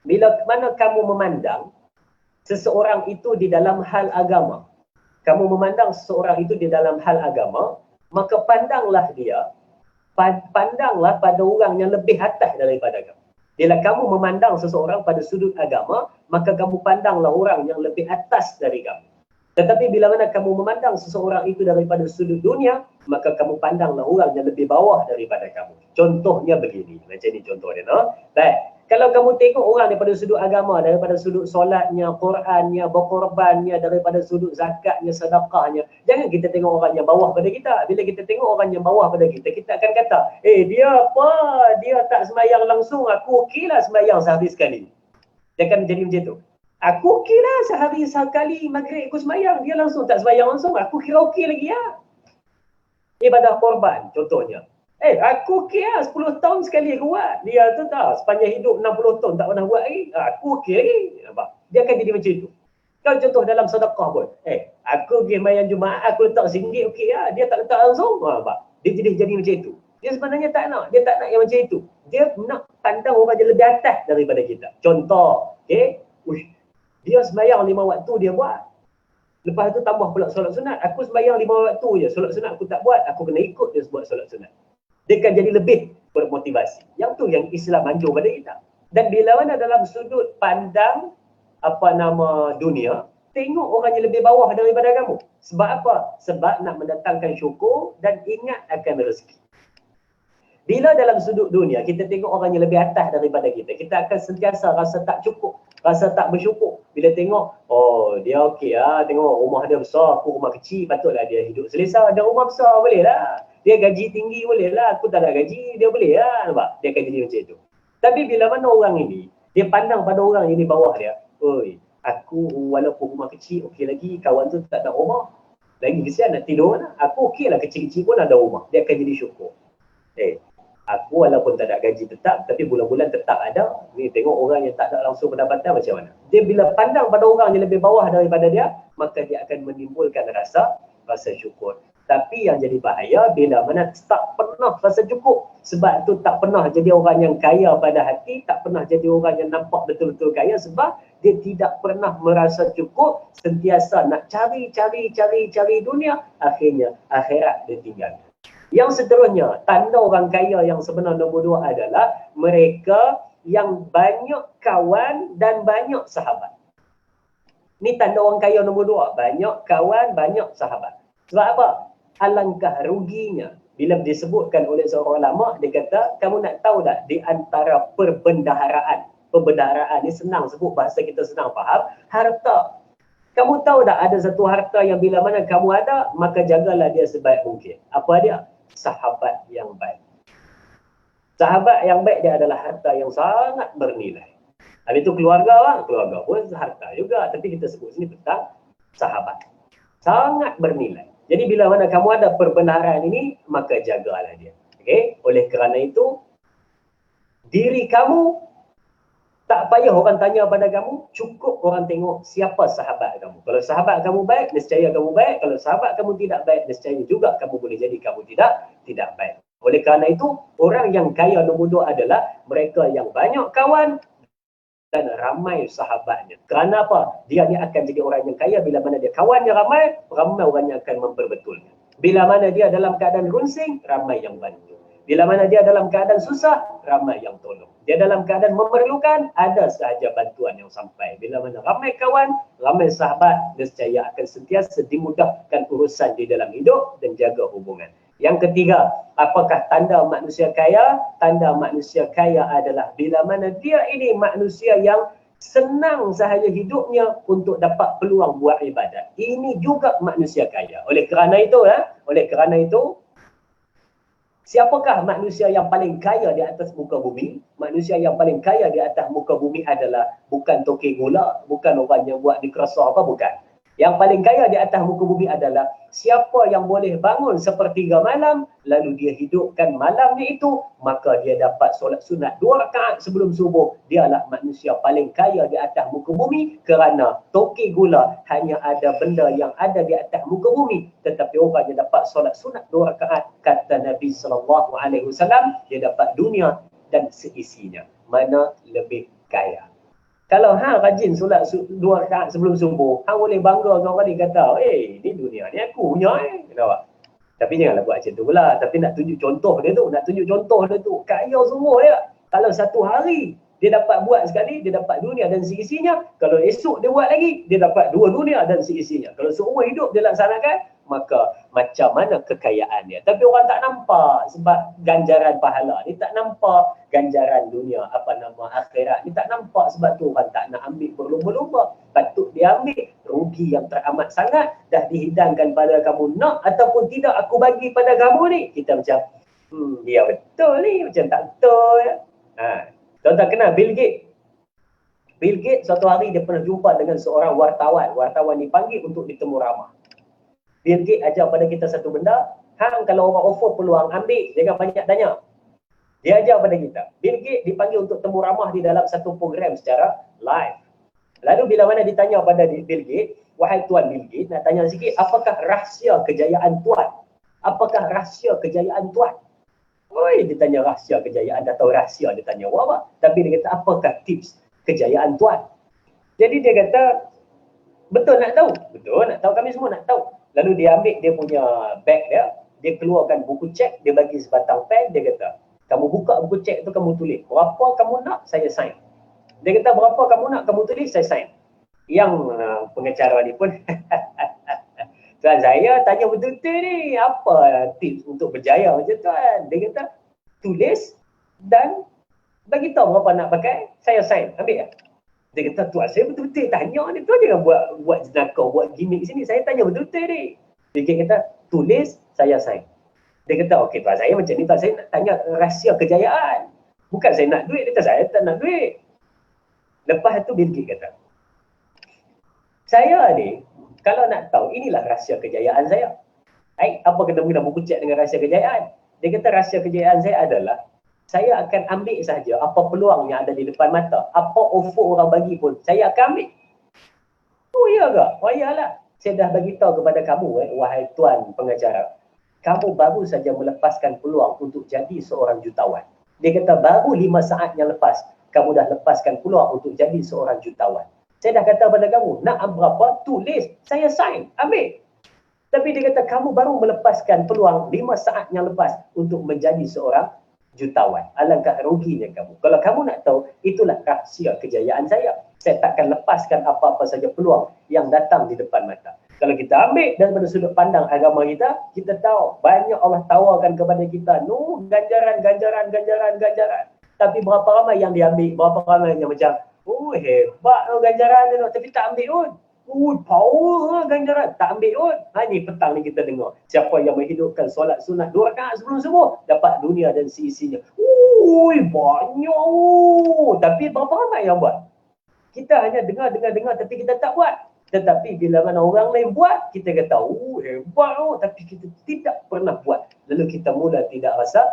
S2: Bila mana kamu memandang seseorang itu di dalam hal agama, kamu memandang seseorang itu di dalam hal agama, maka pandanglah dia, pandanglah pada orang yang lebih atas daripada kamu. Bila kamu memandang seseorang pada sudut agama, maka kamu pandanglah orang yang lebih atas dari kamu. Tetapi bila mana kamu memandang seseorang itu daripada sudut dunia, maka kamu pandanglah orang yang lebih bawah daripada kamu. Contohnya begini, macam ni contohnya. No? Baik, kalau kamu tengok orang daripada sudut agama, daripada sudut solatnya, Qurannya, berkorbannya, daripada sudut zakatnya, sedekahnya, jangan kita tengok orang yang bawah pada kita. Bila kita tengok orang yang bawah pada kita, kita akan kata, dia apa? Dia tak sembahyang langsung, aku okeylah sembahyang sehari sekali. Dia akan jadi macam tu. Aku okey lah sehari sekali maghrib aku sembahyang. Dia langsung tak sembahyang langsung. Aku kira okey lagi ya. Ibadah korban contohnya. Aku okey lah 10 tahun sekali aku buat. Dia tu tak sepanjang hidup 60 tahun tak pernah buat lagi. Aku okey lagi. Nampak? Dia akan jadi macam itu. Kalau contoh dalam sedekah pun. Aku pergi sembahyang Jumaat aku letak RM1 okey lah. Dia tak letak langsung. Nampak? Dia jadi macam itu. Dia sebenarnya tak nak. Dia tak nak yang macam itu. Dia nak pandang orang yang lebih atas daripada kita. Contoh. Dia sembahyang 5 waktu dia buat. Lepas tu tambah pula solat sunat. Aku sembahyang 5 waktu je. Solat sunat aku tak buat. Aku kena ikut dia buat solat sunat. Dia akan jadi lebih bermotivasi. Yang tu yang Islam anjur pada kita. Dan bila mana dalam sudut pandang dunia, tengok orang yang lebih bawah daripada kamu. Sebab apa? Sebab nak mendatangkan syukur dan ingat akan rezeki. Bila dalam sudut dunia, kita tengok orang yang lebih atas daripada kita, kita akan sentiasa rasa tak cukup, rasa tak bersyukur. Bila tengok, dia okey lah, tengok rumah dia besar, aku rumah kecil, patutlah dia hidup selesa. Ada rumah besar, boleh lah. Dia gaji tinggi, boleh lah. Aku tak ada gaji, dia boleh lah. Nampak? Dia akan jadi macam tu. Tapi bila mana orang ini, dia pandang pada orang yang di bawah dia, aku walaupun rumah kecil, okey lagi, kawan tu tak ada rumah. Lagi kesian nak tidur mana? Aku okey lah, kecil-kecil pun ada rumah. Dia akan jadi syukur. Aku walaupun tak ada gaji tetap, tapi bulan-bulan tetap ada. Ni tengok orang yang tak ada langsung pendapatan macam mana. Dia bila pandang pada orang yang lebih bawah daripada dia, maka dia akan menimbulkan rasa syukur. Tapi yang jadi bahaya bila mana tak pernah rasa cukup. Sebab tu tak pernah jadi orang yang kaya pada hati, tak pernah jadi orang yang nampak betul-betul kaya sebab dia tidak pernah merasa cukup, sentiasa nak cari dunia, akhirnya akhirat dia tinggal. Yang seterusnya, tanda orang kaya yang sebenar nombor 2 adalah mereka yang banyak kawan dan banyak sahabat. Ni tanda orang kaya nombor 2, banyak kawan, banyak sahabat. Sebab apa? Alangkah ruginya. Bila disebutkan oleh seorang ulama, dia kata, kamu nak tahu tak di antara perbendaharaan ni senang sebut, bahasa kita senang faham, harta. Kamu tahu tak ada satu harta yang bila mana kamu ada, maka jagalah dia sebaik mungkin. Apa dia? Sahabat yang baik. Sahabat yang baik dia adalah harta yang sangat bernilai. Habis itu keluarga pun harta juga. Tapi kita sebut sini tentang sahabat. Sangat bernilai. Jadi bila mana kamu ada perbenaran ini, maka jagalah dia. Okay? Oleh kerana itu, diri kamu, tak payah orang tanya pada kamu, cukup orang tengok siapa sahabat kamu. Kalau sahabat kamu baik, nescaya kamu baik. Kalau sahabat kamu tidak baik, nescaya juga kamu boleh jadi kamu tidak baik. Oleh kerana itu, orang yang kaya nombor 2 adalah mereka yang banyak kawan dan ramai sahabatnya. Kerana apa? Dia ni akan jadi orang yang kaya bila mana dia kawannya ramai orang yang akan memperbetulkan. Bila mana dia dalam keadaan runsing, ramai yang bantu. Bila mana dia dalam keadaan susah, ramai yang tolong. Dia dalam keadaan memerlukan, ada sahaja bantuan yang sampai. Bila mana ramai kawan, ramai sahabat, nescaya akan sentiasa dimudahkan urusan di dalam hidup dan jaga hubungan. Yang ketiga, apakah tanda manusia kaya? Tanda manusia kaya adalah bila mana dia ini manusia yang senang sahaja hidupnya untuk dapat peluang buat ibadat. Ini juga manusia kaya. Oleh kerana itu, siapakah manusia yang paling kaya di atas muka bumi? Manusia yang paling kaya di atas muka bumi adalah bukan toke gula, bukan orang yang buat di kerasa apa, bukan. Yang paling kaya di atas muka bumi adalah siapa yang boleh bangun sepertiga malam, lalu dia hidupkan malamnya itu, maka dia dapat solat sunat 2 rakaat sebelum subuh. Dialah manusia paling kaya di atas muka bumi, kerana toki gula hanya ada benda yang ada di atas muka bumi. Tetapi orang yang dapat solat sunat 2 rakaat, kata Nabi SAW, dia dapat dunia dan seisinya. Mana lebih kaya? Kalau hang rajin solat 2 rakaat sebelum subuh, hang boleh bangga dengan orang lain kata, ni dunia ni aku punya kenapa? Tapi janganlah buat macam tu pula. Tapi nak tunjuk contoh dia tu. Kaya semua dia. Kalau satu hari dia dapat buat sekali, dia dapat dunia dan seisinya. Kalau esok dia buat lagi, dia dapat 2 dunia dan seisinya. Kalau seumur hidup dia laksanakan, maka macam mana kekayaan dia. Tapi orang tak nampak sebab ganjaran pahala. Dia tak nampak ganjaran dunia, akhirat. Dia tak nampak, sebab tu orang tak nak ambil berlomba-lomba. Patut dia ambil. Rugi yang teramat sangat. Dah dihidangkan pada kamu, nak ataupun tidak aku bagi pada kamu ni. Kita macam, dia betul ni, macam tak betul. Tuan-tuan kenal Bill Gates? Bill Gates suatu hari dia pernah jumpa dengan seorang wartawan. Wartawan dipanggil untuk ditemu ramah. Bill Gates ajar pada kita satu benda, hang kalau orang offer peluang, ambil, jangan banyak tanya. Dia ajar pada kita. Bill Gates dipanggil untuk temu ramah di dalam satu program secara live. Lalu bila mana ditanya pada Bill Gates, wahai Tuan Bill Gates, nak tanya sikit, apakah rahsia kejayaan Tuan? Apakah rahsia kejayaan Tuan? Oi, dia tanya rahsia kejayaan, dah tahu rahsia dia tanya apa. Tapi dia kata, apakah tips kejayaan Tuan? Jadi dia kata, betul nak tahu? Betul nak tahu, kami semua nak tahu. Lalu dia ambil dia punya bag dia keluarkan buku cek, dia bagi sebatang pen, dia kata, kamu buka buku cek tu, kamu tulis, berapa kamu nak, saya sign. Dia kata, berapa kamu nak, kamu tulis, saya sign. Yang pengacara ni pun, tuan saya tanya betul-betul ni, apa tips untuk berjaya macam tuan? Dia kata, tulis dan bagi tahu berapa nak pakai, saya sign, ambil. Dia kata, tuan saya betul-betul tanya ni, tuan jangan buat jenaka, buat gimmick sini, saya tanya betul-betul ni. Dia kata, tulis, saya sign. Dia kata, okey tuan saya macam ni, tuan saya nak tanya rahsia kejayaan. Bukan saya nak duit, dia kata saya tak nak duit. Lepas tu Bill Gates kata, saya ni, kalau nak tahu, inilah rahsia kejayaan saya. Apa kena-kena buku cek dengan rahsia kejayaan? Dia kata, rahsia kejayaan saya adalah, saya akan ambil sahaja apa peluang yang ada di depan mata. Apa offer orang bagi pun, saya akan ambil. Oh iya ke? Oh iyalah. Saya dah bagi tahu kepada kamu, wahai tuan pengacara, kamu baru saja melepaskan peluang untuk jadi seorang jutawan. Dia kata, baru 5 saat yang lepas, kamu dah lepaskan peluang untuk jadi seorang jutawan. Saya dah kata pada kamu, nak berapa? Tulis, saya sign, ambil. Tapi dia kata, kamu baru melepaskan peluang 5 saat yang lepas untuk menjadi seorang jutawan. Alangkah ruginya kamu. Kalau kamu nak tahu, itulah rahsia kejayaan saya. Saya takkan lepaskan apa-apa saja peluang yang datang di depan mata. Kalau kita ambil daripada sudut pandang agama kita, kita tahu banyak Allah tawarkan kepada kita, ganjaran. Tapi berapa ramai yang diambil, berapa ramai yang macam, hebat ganjaran ni, tapi tak ambil pun. Power ganjaran, tak ambil pun. Ni petang ni kita dengar, siapa yang menghidupkan solat sunat 2 rakaat sebelum subuh, dapat dunia dan seisinya. Banyak. Tapi berapa ramai yang buat? Kita hanya dengar, tapi kita tak buat. Tetapi bila mana orang lain buat, kita kata, hebat, tapi kita tidak pernah buat. Lalu kita mula tidak rasa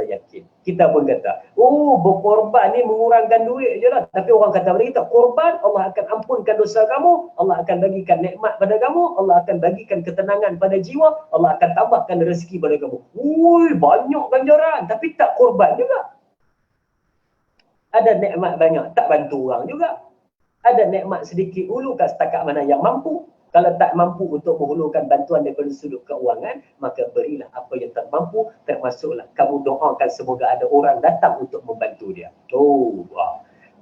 S2: yakin. Kita pun kata, berkorban ni mengurangkan duit je lah. Tapi orang kata pada kita, korban, Allah akan ampunkan dosa kamu, Allah akan bagikan nikmat pada kamu, Allah akan bagikan ketenangan pada jiwa, Allah akan tambahkan rezeki pada kamu. Banyak ganjaran, tapi tak korban juga. Ada nikmat banyak, tak bantu orang juga. Ada nikmat sedikit, hulurkan setakat mana yang mampu. Kalau tak mampu untuk menghulurkan bantuan daripada sudut keuangan, maka berilah apa yang tak mampu, termasuklah kamu doakan semoga ada orang datang untuk membantu dia.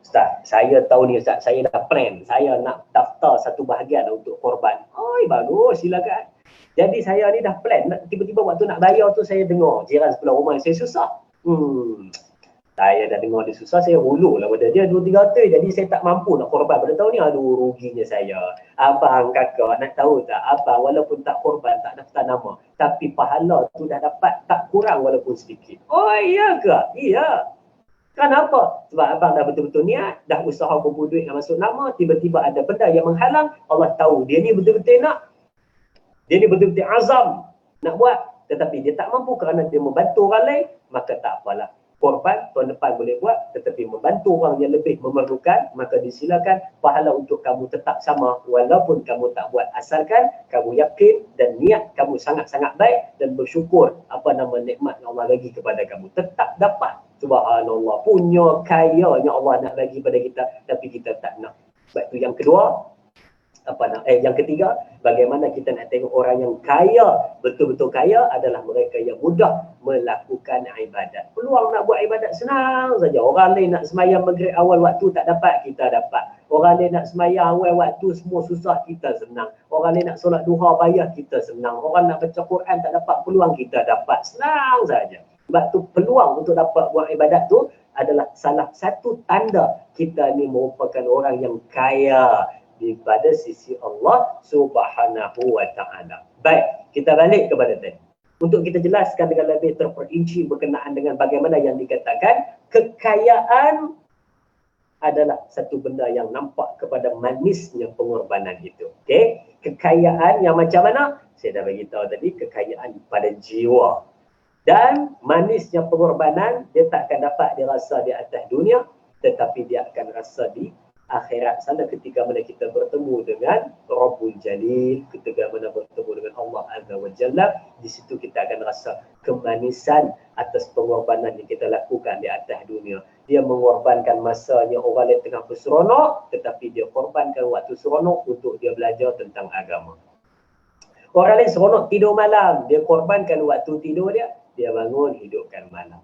S2: Ustaz, saya tahu ni Ustaz, saya dah plan, saya nak daftar satu bahagian untuk korban. Bagus, silakan. Jadi saya ni dah plan, tiba-tiba waktu nak bayar tu saya dengar jiran sebelah rumah saya susah. Saya dah dengar dia susah, saya hulur lah pada dia 2-3 hotel. Jadi saya tak mampu nak korban pada tahun ni. Ruginya saya. Abang, kakak, nak tahu tak? Abang walaupun tak korban, tak daftar nama, tapi pahala tu dah dapat tak kurang walaupun sedikit. Iya ke? Iya. Kenapa? Sebab abang dah betul-betul niat, dah usaha kumpul duit yang masuk nama, tiba-tiba ada benda yang menghalang, Allah tahu dia ni betul-betul nak, dia ni betul-betul azam nak buat, tetapi dia tak mampu kerana dia membantu orang lain, maka tak apalah. Korban tahun depan boleh buat, tetapi membantu orang yang lebih memerlukan, maka disilakan, pahala untuk kamu tetap sama walaupun kamu tak buat, asalkan kamu yakin dan niat kamu sangat-sangat baik dan bersyukur apa nama nikmat yang Allah bagi kepada kamu, tetap dapat. Subhanallah, punya kayanya Allah nak bagi pada kita, tapi kita tak nak. Sebab itu yang kedua, yang ketiga, bagaimana kita nak tengok orang yang kaya, betul-betul kaya adalah mereka yang mudah melakukan ibadat. Peluang nak buat ibadat senang saja. Orang lain nak semayang maghrib awal waktu tak dapat, kita dapat. Orang lain nak semayang awal waktu semua susah, kita senang. Orang lain nak solat duha payah, kita senang. Orang nak baca Quran tak dapat peluang, kita dapat. Senang saja. Sebab tu peluang untuk dapat buat ibadat tu adalah salah satu tanda kita ni merupakan orang yang kaya pada sisi Allah Subhanahu wa ta'ala. Baik, kita balik kepada tadi. Untuk kita jelaskan dengan lebih terperinci berkenaan dengan bagaimana yang dikatakan kekayaan adalah satu benda yang nampak kepada manisnya pengorbanan itu. Okey, kekayaan yang macam mana? Saya dah bagi tahu tadi, kekayaan pada jiwa. Dan manisnya pengorbanan dia tak akan dapat dirasa di atas dunia, tetapi dia akan rasa di akhirat sana ketika mana kita bertemu dengan Rabbul Jalil, ketika mana bertemu dengan Allah Azza wa Jalla. Di situ kita akan rasa kemanisan atas pengorbanan yang kita lakukan di atas dunia. Dia mengorbankan masanya orang lain tengah berseronok, tetapi dia korbankan waktu seronok untuk dia belajar tentang agama. Orang lain seronok tidur malam, dia korbankan waktu tidur dia bangun hidupkan malam.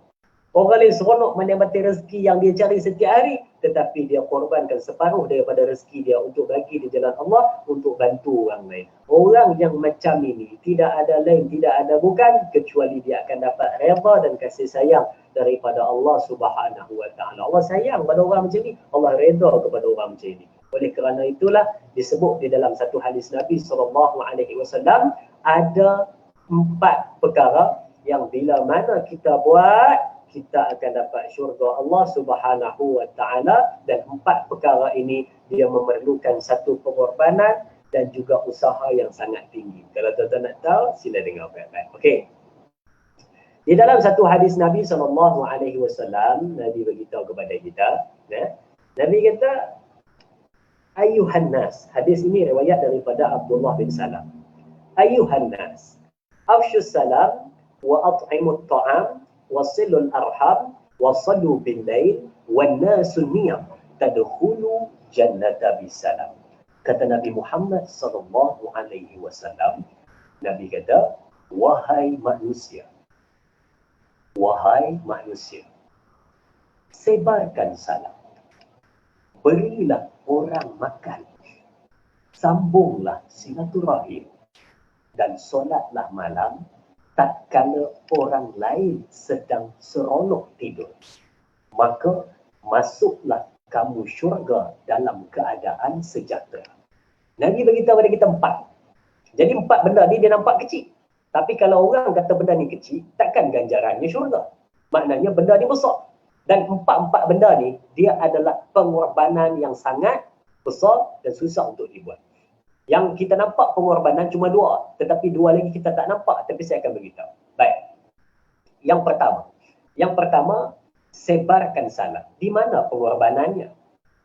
S2: Orang lain seronok menikmati rezeki yang dia cari setiap hari, tetapi dia korbankan separuh daripada rezeki dia untuk bagi di jalan Allah, untuk bantu orang lain. Orang yang macam ini tidak ada lain, tidak ada bukan, kecuali dia akan dapat redha dan kasih sayang daripada Allah Subhanahu wa ta'ala. Allah sayang pada orang macam ni, Allah redha kepada orang macam ni. Oleh kerana itulah disebut di dalam satu hadis Nabi SAW, ada 4 perkara yang bila mana kita buat, kita akan dapat syurga Allah Subhanahu wa ta'ala. Dan 4 perkara ini dia memerlukan satu pengorbanan dan juga usaha yang sangat tinggi. Kalau tuan-tuan nak tahu, sila dengar baik-baik. Okey. Di dalam satu hadis Nabi SAW, Nabi beritahu kepada kita, Nabi kata, Ayuhan nas. Hadis ini riwayat daripada Abdullah bin Salam. Ayuhan nas, afshus salam wa at'imut ta'am wasilul arham wasallu bil lail wan nasu niyam tadkhulu jannata bisalam. Kata Nabi Muhammad sallallahu alaihi wasallam, Nabi kata, wahai manusia, sebarkan salam, berilah orang makan, sambunglah silaturahim, dan solatlah malam tatkala orang lain sedang seronok tidur. Maka masuklah kamu syurga dalam keadaan sejahtera. Nabi beritahu kepada kita 4. Jadi 4 benda ni dia nampak kecil. Tapi kalau orang kata benda ni kecil, takkan ganjarannya syurga. Maknanya benda ni besar. Dan 4 benda ni, dia adalah pengorbanan yang sangat besar dan susah untuk dibuat. Yang kita nampak pengorbanan cuma 2, tetapi 2 lagi kita tak nampak, tapi saya akan beritahu. Baik. Yang pertama, sebarkan salam. Di mana pengorbanannya?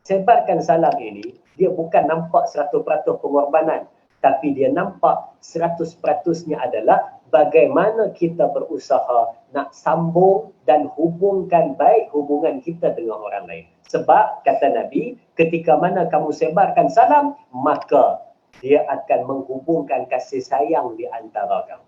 S2: Sebarkan salam ini, dia bukan nampak 100% pengorbanan, tapi dia nampak 100%-nya adalah bagaimana kita berusaha nak sambung dan hubungkan baik hubungan kita dengan orang lain. Sebab kata Nabi, ketika mana kamu sebarkan salam, maka dia akan menghubungkan kasih sayang di antara kamu.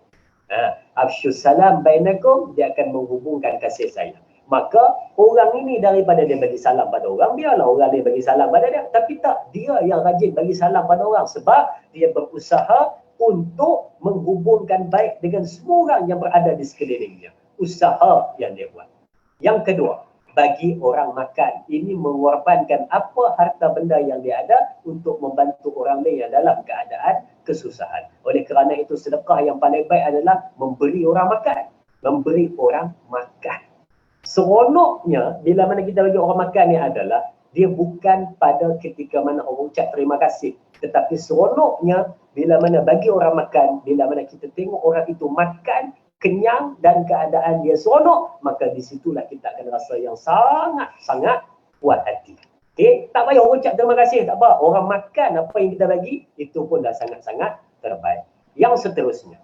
S2: Afsyus salam bainakum, dia akan menghubungkan kasih sayang. Maka orang ini daripada dia bagi salam pada orang, biarlah orang lain bagi salam pada dia. Tapi tak, dia yang rajin bagi salam pada orang. Sebab dia berusaha untuk menghubungkan baik dengan semua orang yang berada di sekelilingnya. Usaha yang dia buat. Yang kedua, bagi orang makan. Ini mengorbankan apa harta benda yang dia ada untuk membantu orang lain yang dalam keadaan kesusahan. Oleh kerana itu sedekah yang paling baik adalah memberi orang makan. Memberi orang makan. seronoknya bila mana kita bagi orang makan ni adalah dia bukan pada ketika mana orang ucap terima kasih, tetapi seronoknya bila mana bagi orang makan, bila mana kita tengok orang itu makan kenyang dan keadaan dia seronok, maka di situlah kita akan rasa yang sangat-sangat puas hati. Okay? Tak payah orang ucap terima kasih, tak apa. Orang makan apa yang kita bagi, itu pun dah sangat-sangat terbaik. Yang seterusnya,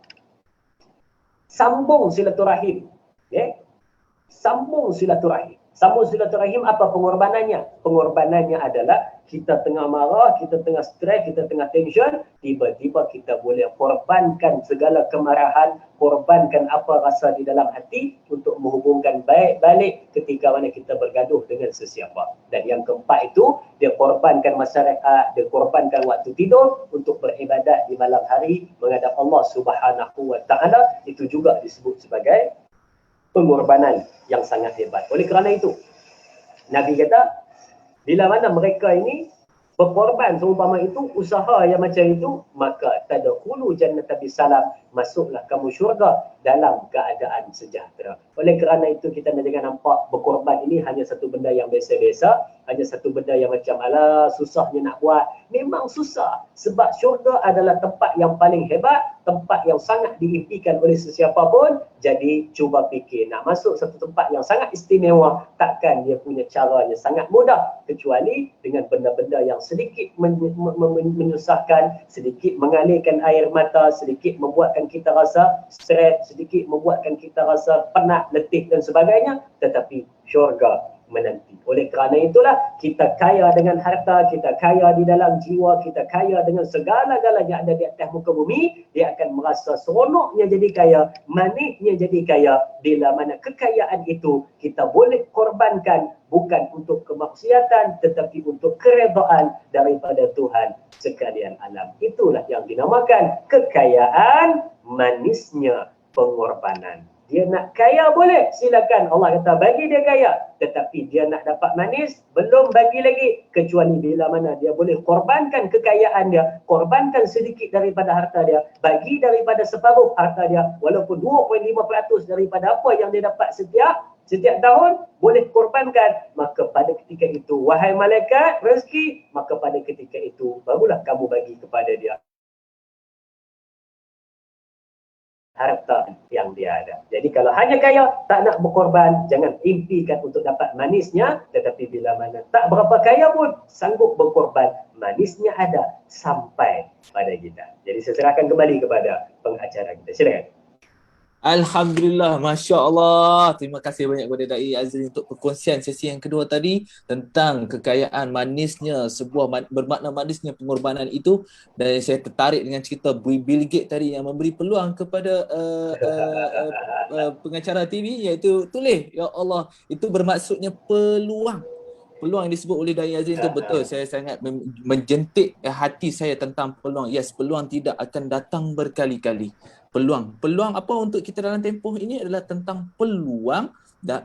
S2: sambung silaturahim. Okay? Sambung silaturahim. Sambung silaturahim, apa pengorbanannya? Pengorbanannya adalah kita tengah marah, kita tengah stres, kita tengah tension, tiba-tiba kita boleh korbankan segala kemarahan, korbankan apa rasa di dalam hati untuk menghubungkan baik balik ketika mana kita bergaduh dengan sesiapa. Dan yang keempat itu, dia korbankan masyarakat, dia korbankan waktu tidur untuk beribadah di malam hari menghadap Allah Subhanahu wa Ta'ala. Itu juga disebut sebagai pengorbanan yang sangat hebat. Oleh kerana itu, Nabi kata, bila mana mereka ini berkorban seumpama itu, usaha yang macam itu, maka tadkhulu jannata bisalam, masuklah kamu syurga dalam keadaan sejahtera. Oleh kerana itu, kita jangan nampak berkorban ini hanya satu benda yang biasa-biasa, hanya satu benda yang macam alah susahnya nak buat. Memang susah, sebab syurga adalah tempat yang paling hebat, tempat yang sangat diimpikan oleh sesiapa pun. Jadi cuba fikir, nak masuk satu tempat yang sangat istimewa, takkan dia punya caranya sangat mudah, kecuali dengan benda-benda yang sedikit menyusahkan, sedikit mengalirkan air mata, sedikit membuatkan kita rasa stres, sedikit membuatkan kita rasa penat, letih dan sebagainya, tetapi syurga menanti. Oleh kerana itulah kita kaya dengan harta, kita kaya di dalam jiwa, kita kaya dengan segala-galanya yang ada di atas muka bumi. Dia akan merasa seronoknya jadi kaya, manisnya jadi kaya bila mana kekayaan itu kita boleh korbankan bukan untuk kemaksiatan tetapi untuk keredaan daripada Tuhan sekalian alam. Itulah yang dinamakan kekayaan, manisnya pengorbanan. Dia nak kaya boleh, silakan. Allah kata bagi dia kaya. Tetapi dia nak dapat manis, belum bagi lagi. Kecuali bila mana dia boleh korbankan kekayaan dia, korbankan sedikit daripada harta dia, bagi daripada separuh harta dia, walaupun 2.5% daripada apa yang dia dapat setiap tahun, boleh korbankan. Maka pada ketika itu, wahai malaikat rezeki, maka pada ketika itu, barulah kamu bagi kepada dia harta yang dia ada. Jadi kalau hanya kaya, tak nak berkorban, jangan impikan untuk dapat manisnya. Tetapi bila mana tak berapa kaya pun, sanggup berkorban, manisnya ada sampai pada kita. Jadi saya serahkan kembali kepada pengacara kita. Silakan.
S1: Alhamdulillah, Masya Allah. Terima kasih banyak kepada Da'i Azrin untuk perkongsian sesi yang kedua tadi tentang kekayaan manisnya, sebuah bermakna manisnya pengorbanan itu. Dan saya tertarik dengan cerita Bill Gates tadi yang memberi peluang kepada pengacara TV, iaitu tulis, ya Allah, itu bermaksudnya peluang. Peluang yang disebut oleh Da'i Azrin itu betul. Saya sangat menjentik hati saya tentang peluang. Yes, peluang tidak akan datang berkali-kali. Peluang apa untuk kita dalam tempoh ini adalah tentang peluang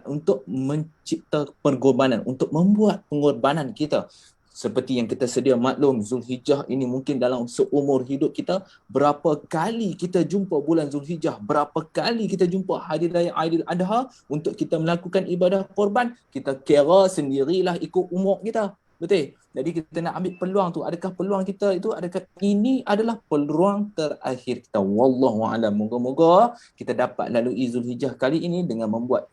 S1: untuk mencipta pengorbanan, untuk membuat pengorbanan kita. Seperti yang kita sedia maklum, Zulhijjah ini mungkin dalam seumur hidup kita, berapa kali kita jumpa bulan Zulhijjah, berapa kali kita jumpa hari raya Aidil Adha untuk kita melakukan ibadah korban, kita kira sendirilah ikut umur kita. Betul? Jadi kita nak ambil peluang tu. Adakah peluang kita itu, adakah ini adalah peluang terakhir kita? Wallahu'alam. Moga-moga kita dapat lalui Zulhijjah kali ini dengan membuat,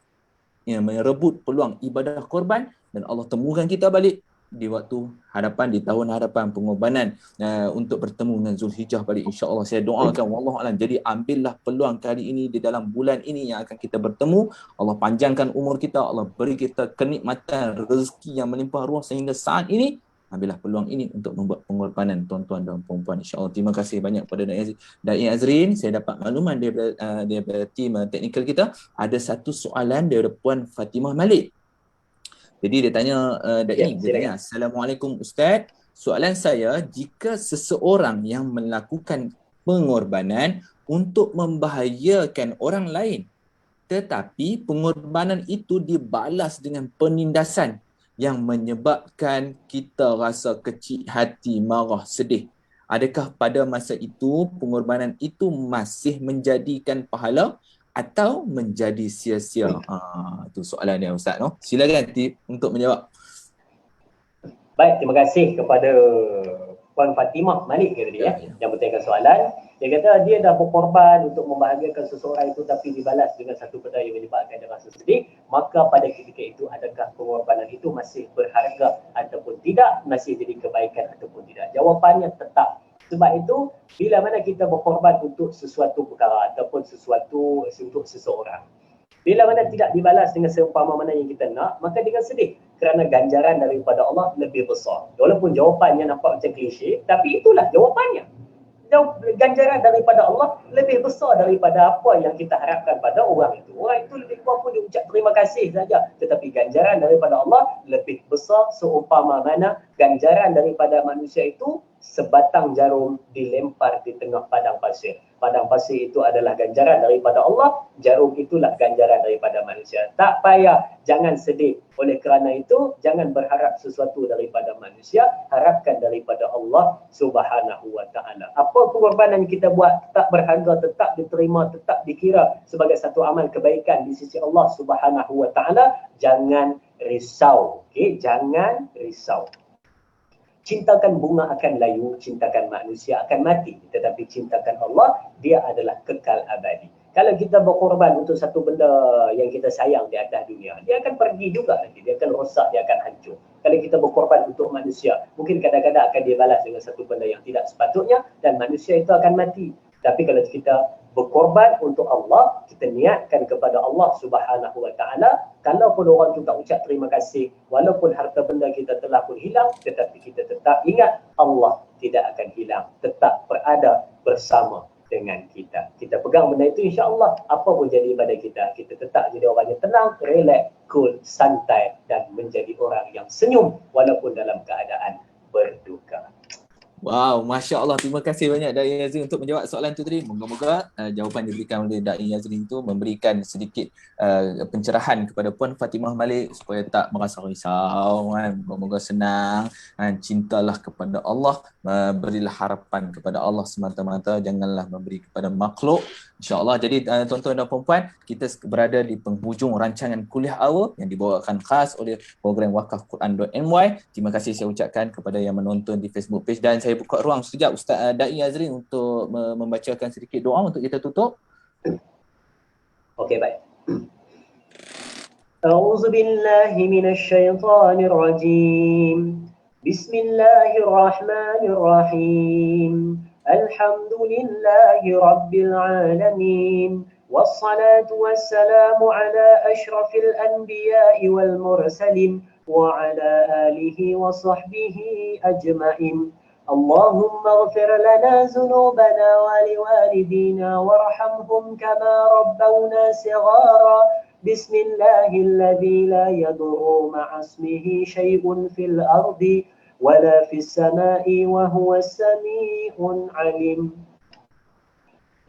S1: merebut peluang ibadah korban, dan Allah temukan kita balik di waktu hadapan, di tahun hadapan pengorbanan untuk bertemu dengan Zulhijjah balik, insya-Allah. Saya doakan wallahualam, jadi ambillah peluang kali ini di dalam bulan ini yang akan kita bertemu. Allah panjangkan umur kita, Allah beri kita kenikmatan rezeki yang melimpah ruah sehingga saat ini. Ambillah peluang ini untuk membuat pengorbanan tuan-tuan dan puan-puan, insya-Allah. Terima kasih banyak kepada Da'i Azrin. Saya dapat makluman daripada tim teknikal kita, ada satu soalan daripada Puan Fatimah Malik. Jadi dia tanya, dia tanya, Assalamualaikum Ustaz, soalan saya, jika seseorang yang melakukan pengorbanan untuk membahayakan orang lain, tetapi pengorbanan itu dibalas dengan penindasan yang menyebabkan kita rasa kecil hati, marah, sedih, adakah pada masa itu pengorbanan itu masih menjadikan pahala atau menjadi sia-sia? Itu soalan dia Ustaz. No? Silakan Tip untuk menjawab.
S2: Baik, terima kasih kepada Puan Fatimah Malik yang bertanya soalan. Dia kata dia dah berkorban untuk membahagiakan seseorang itu tapi dibalas dengan satu benda yang menyebabkan dia rasa sedih. Maka pada ketika itu adakah pengorbanan itu masih berharga ataupun tidak, masih jadi kebaikan ataupun tidak? Jawapannya tetap. Sebab itu bila mana kita berkorban untuk sesuatu perkara ataupun sesuatu untuk seseorang, bila mana tidak dibalas dengan seumpama mana yang kita nak, maka dengan sedih kerana ganjaran daripada Allah lebih besar. Walaupun jawapannya nampak macam klise, tapi itulah jawapannya. Ganjaran daripada Allah lebih besar daripada apa yang kita harapkan pada orang itu. Orang itu lebih kurang pun diucap terima kasih saja, tetapi ganjaran daripada Allah lebih besar seumpama mana ganjaran daripada manusia itu sebatang jarum dilempar di tengah padang pasir. Padang pasir itu adalah ganjaran daripada Allah, jarum itulah ganjaran daripada manusia. Tak payah, jangan sedih. Oleh kerana itu, jangan berharap sesuatu daripada manusia, harapkan daripada Allah Subhanahu wa Ta'ala. Apa pengorbanan kita buat tetap berharga, tetap diterima, tetap dikira sebagai satu amal kebaikan di sisi Allah Subhanahu wa Ta'ala. Jangan risau, okey? Jangan risau. Cintakan bunga akan layu, cintakan manusia akan mati. Tetapi cintakan Allah, dia adalah kekal abadi. Kalau kita berkorban untuk satu benda yang kita sayang di atas dunia, dia akan pergi juga nanti. Dia akan rosak, dia akan hancur. Kalau kita berkorban untuk manusia, mungkin kadang-kadang akan dibalas dengan satu benda yang tidak sepatutnya dan manusia itu akan mati. Tapi kalau kita berkorban untuk Allah, kita niatkan kepada Allah Subhanahu wa Ta'ala, kalaupun orang tu tak ucap terima kasih, walaupun harta benda kita telah pun hilang, tetapi kita tetap ingat Allah tidak akan hilang, tetap berada bersama dengan kita. Kita pegang benda itu, insya-Allah apa pun jadi pada kita, kita tetap jadi orang yang tenang, relax, cool, santai dan menjadi orang yang senyum walaupun dalam keadaan berduka.
S1: Wow, Masya Allah. Terima kasih banyak Da'i Yazrin untuk menjawab soalan itu tadi. Moga-moga jawapan yang diberikan oleh Da'i Yazrin itu memberikan sedikit pencerahan kepada Puan Fatimah Malik supaya tak merasa risau. Moga-moga senang. Cintalah kepada Allah. Berilah harapan kepada Allah semata-mata. Janganlah memberi kepada makhluk. InsyaAllah. Jadi tuan-tuan dan puan-puan, kita berada di penghujung rancangan kuliah awal yang dibawakan khas oleh program Wakaf Quran.my. Terima kasih saya ucapkan kepada yang menonton di Facebook page dan saya buka ruang sekejap Ustaz Da'i Yazrin untuk membacakan sedikit doa untuk kita tutup.
S2: Okey, baik. A'udzu billahi minasy syaithanir rajim. Bismillahirrahmanirrahim. Alhamdulillahi rabbil alamin. Wassalatu wassalamu ala asyrafil anbiya'i wal mursalin wa ala alihi wa sahbihi ajma'in. اللهم اغفر لنا ذنوبنا ولوالدينا وارحمهم كما ربونا صغارا بسم الله الذي لا يضر مع اسمه شيء في الأرض ولا في السماء وهو السميع العليم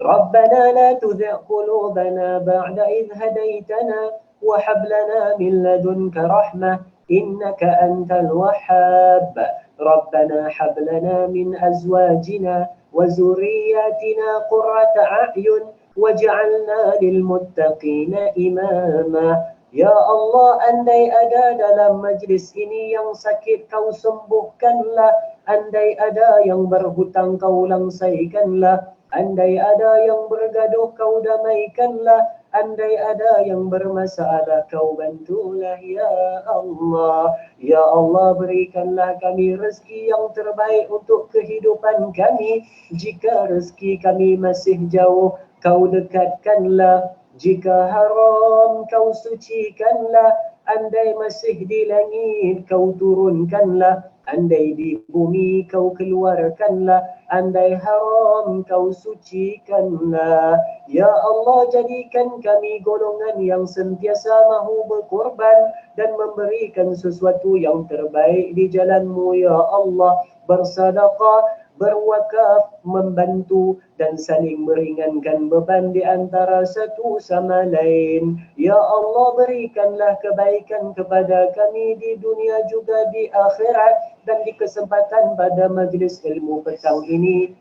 S2: ربنا لا تزغ قلوبنا بعد إذ هديتنا وهب لنا من لدنك رحمة إنك أنت الوهاب ربنا هب لنا من أزواجنا وذرياتنا قرة أعين واجعلنا للمتقين إماما. Ya Allah, andai ada dalam majlis ini yang sakit, kau sembuhkanlah. Andai ada yang berhutang, kau langsaikanlah. Andai ada yang bergaduh, kau damaikanlah. Andai ada yang bermasalah, kau bantulah ya Allah. Ya Allah, berikanlah kami rezeki yang terbaik untuk kehidupan kami. Jika rezeki kami masih jauh, kau dekatkanlah. Jika haram, kau sucikanlah. Andai masih di langit, kau turunkanlah. Andai di bumi, kau keluarkanlah. Andai haram, kau sucikanlah. Ya Allah, jadikan kami golongan yang sentiasa mahu berkorban dan memberikan sesuatu yang terbaik di jalan-Mu ya Allah. Bersedekah, berwakaf, membantu dan saling meringankan beban di antara satu sama lain. Ya Allah, berikanlah kebaikan kepada kami di dunia juga di akhirat. Dan di kesempatan pada majlis ilmu petang ini,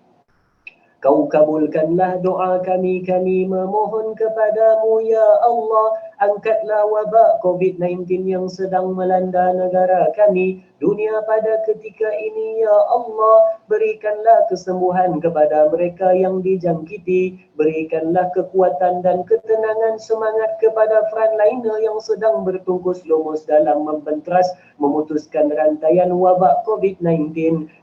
S2: Kau kabulkanlah doa kami memohon kepadamu ya Allah. Angkatlah wabak COVID-19 yang sedang melanda negara kami, dunia pada ketika ini ya Allah. Berikanlah kesembuhan kepada mereka yang dijangkiti, berikanlah kekuatan dan ketenangan semangat kepada frontliner yang sedang bertungkus lumus dalam membentras memutuskan rantaian wabak COVID-19.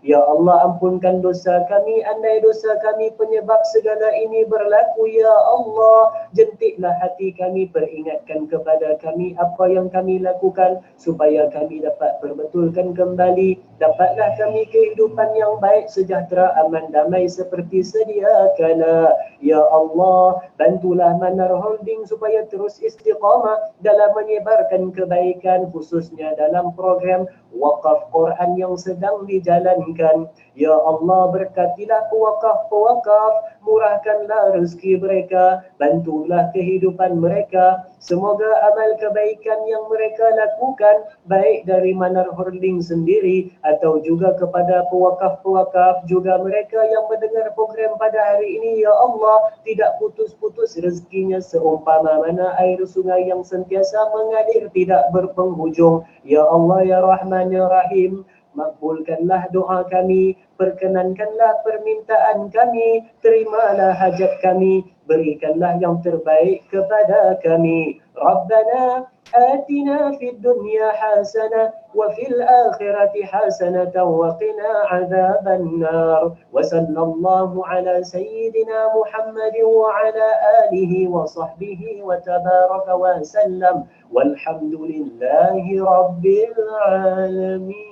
S2: Ya Allah, ampunkan dosa kami, andai dosa kami penyebab segala ini berlaku ya Allah. Jentiklah hati kami, peringatkan kepada kami apa yang kami lakukan supaya kami dapat perbetulkan kembali. Dapatlah kami kehidupan yang baik, sejahtera, aman, damai seperti sedia kala. Ya Allah, bantulah Manar Holding supaya terus istiqamah dalam menyebarkan kebaikan, khususnya dalam program wakaf Quran yang sedang dijalankan. Ya Allah, berkatilah pewakaf-pewakaf, murahkanlah rezeki mereka, bantulah kehidupan mereka. Semoga amal kebaikan yang mereka lakukan, baik dari Manar Holding sendiri atau juga kepada pewakaf-pewakaf, juga mereka yang mendengar program pada hari ini, ya Allah, tidak putus-putus rezekinya seumpama mana air sungai yang sentiasa mengalir tidak berpenghujung. Ya Allah, ya Rahman, ya Rahim, makbulkanlah doa kami, perkenankanlah permintaan kami, terimalah hajat kami, berikanlah yang terbaik kepada kami. Rabbana آتنا في الدنيا حسنة وفي الآخرة حسنة وقنا عذاب النار وصلى الله على سيدنا محمد وعلى آله وصحبه وتبارك وسلم والحمد لله رب العالمين.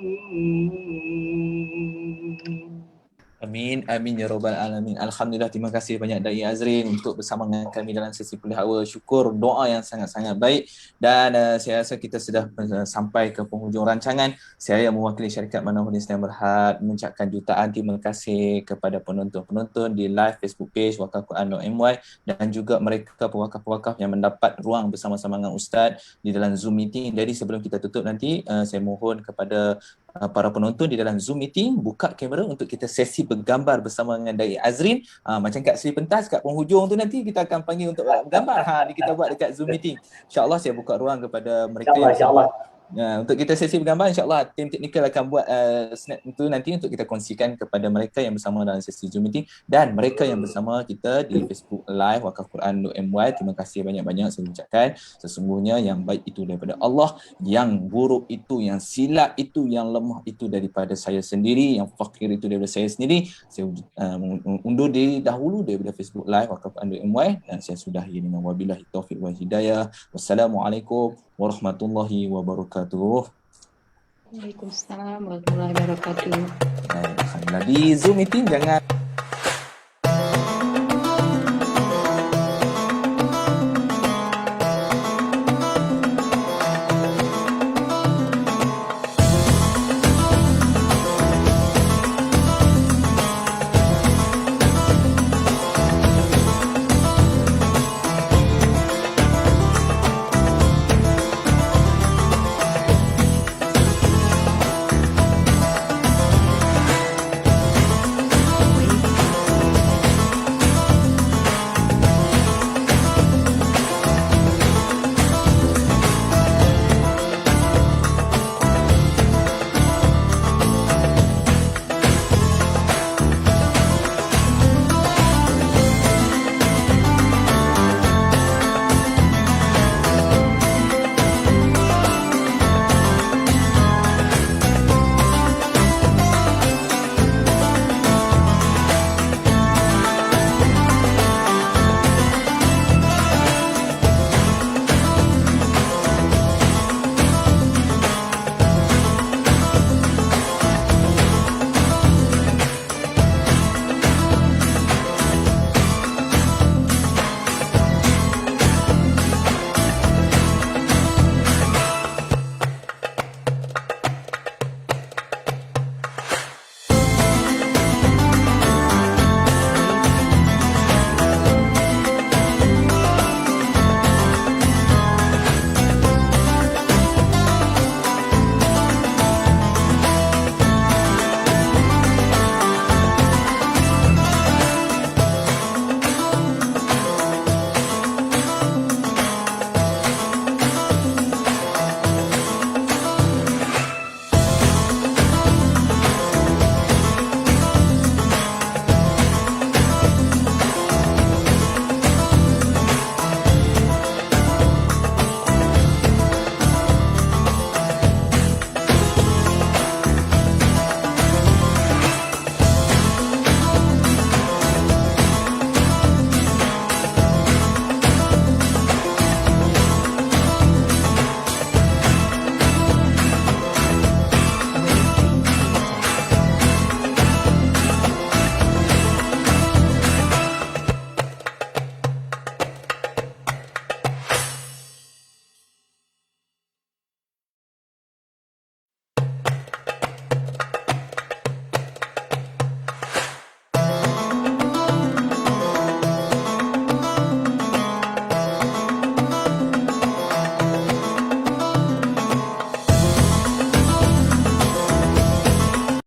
S1: Amin, amin ya rabbal alamin. Alhamdulillah, terima kasih banyak Dai Azrin untuk bersama dengan kami dalam sesi kuliah awal. Syukur doa yang sangat-sangat baik dan saya rasa kita sudah sampai ke penghujung rancangan. Saya yang mewakili syarikat Manar Holding Sdn Bhd mengucapkan jutaan terima kasih kepada penonton-penonton di live Facebook page wakafquran.my dan juga mereka pewakaf-pewakaf yang mendapat ruang bersama-sama dengan Ustaz di dalam Zoom meeting. Jadi sebelum kita tutup nanti, saya mohon kepada para penonton di dalam Zoom meeting buka kamera untuk kita sesi bergambar bersama dengan Dai Azrin. Macam kat Seri Pentas kat penghujung tu nanti kita akan panggil untuk bergambar. Ni kita buat dekat Zoom meeting. InsyaAllah saya buka ruang kepada mereka
S2: InsyaAllah.
S1: untuk kita sesi bergambar. InsyaAllah tim teknikal akan buat snap itu nanti untuk kita kongsikan kepada mereka yang bersama dalam sesi Zoom meeting dan mereka yang bersama kita di Facebook Live wakafquran.my. Terima kasih banyak-banyak saya ucapkan. Sesungguhnya yang baik itu daripada Allah, yang buruk itu, yang silap itu, yang lemah itu daripada saya sendiri, yang fakir itu daripada saya sendiri. Saya undur diri dahulu daripada Facebook Live wakafquran.my dan saya sudahi dengan wabillahi taufiq wal hidayah. Wassalamualaikum warahmatullahi wabarakatuh.
S4: Waalaikumsalam warahmatullahi wabarakatuh.
S1: Alhamdulillah. Di Zoom meeting jangan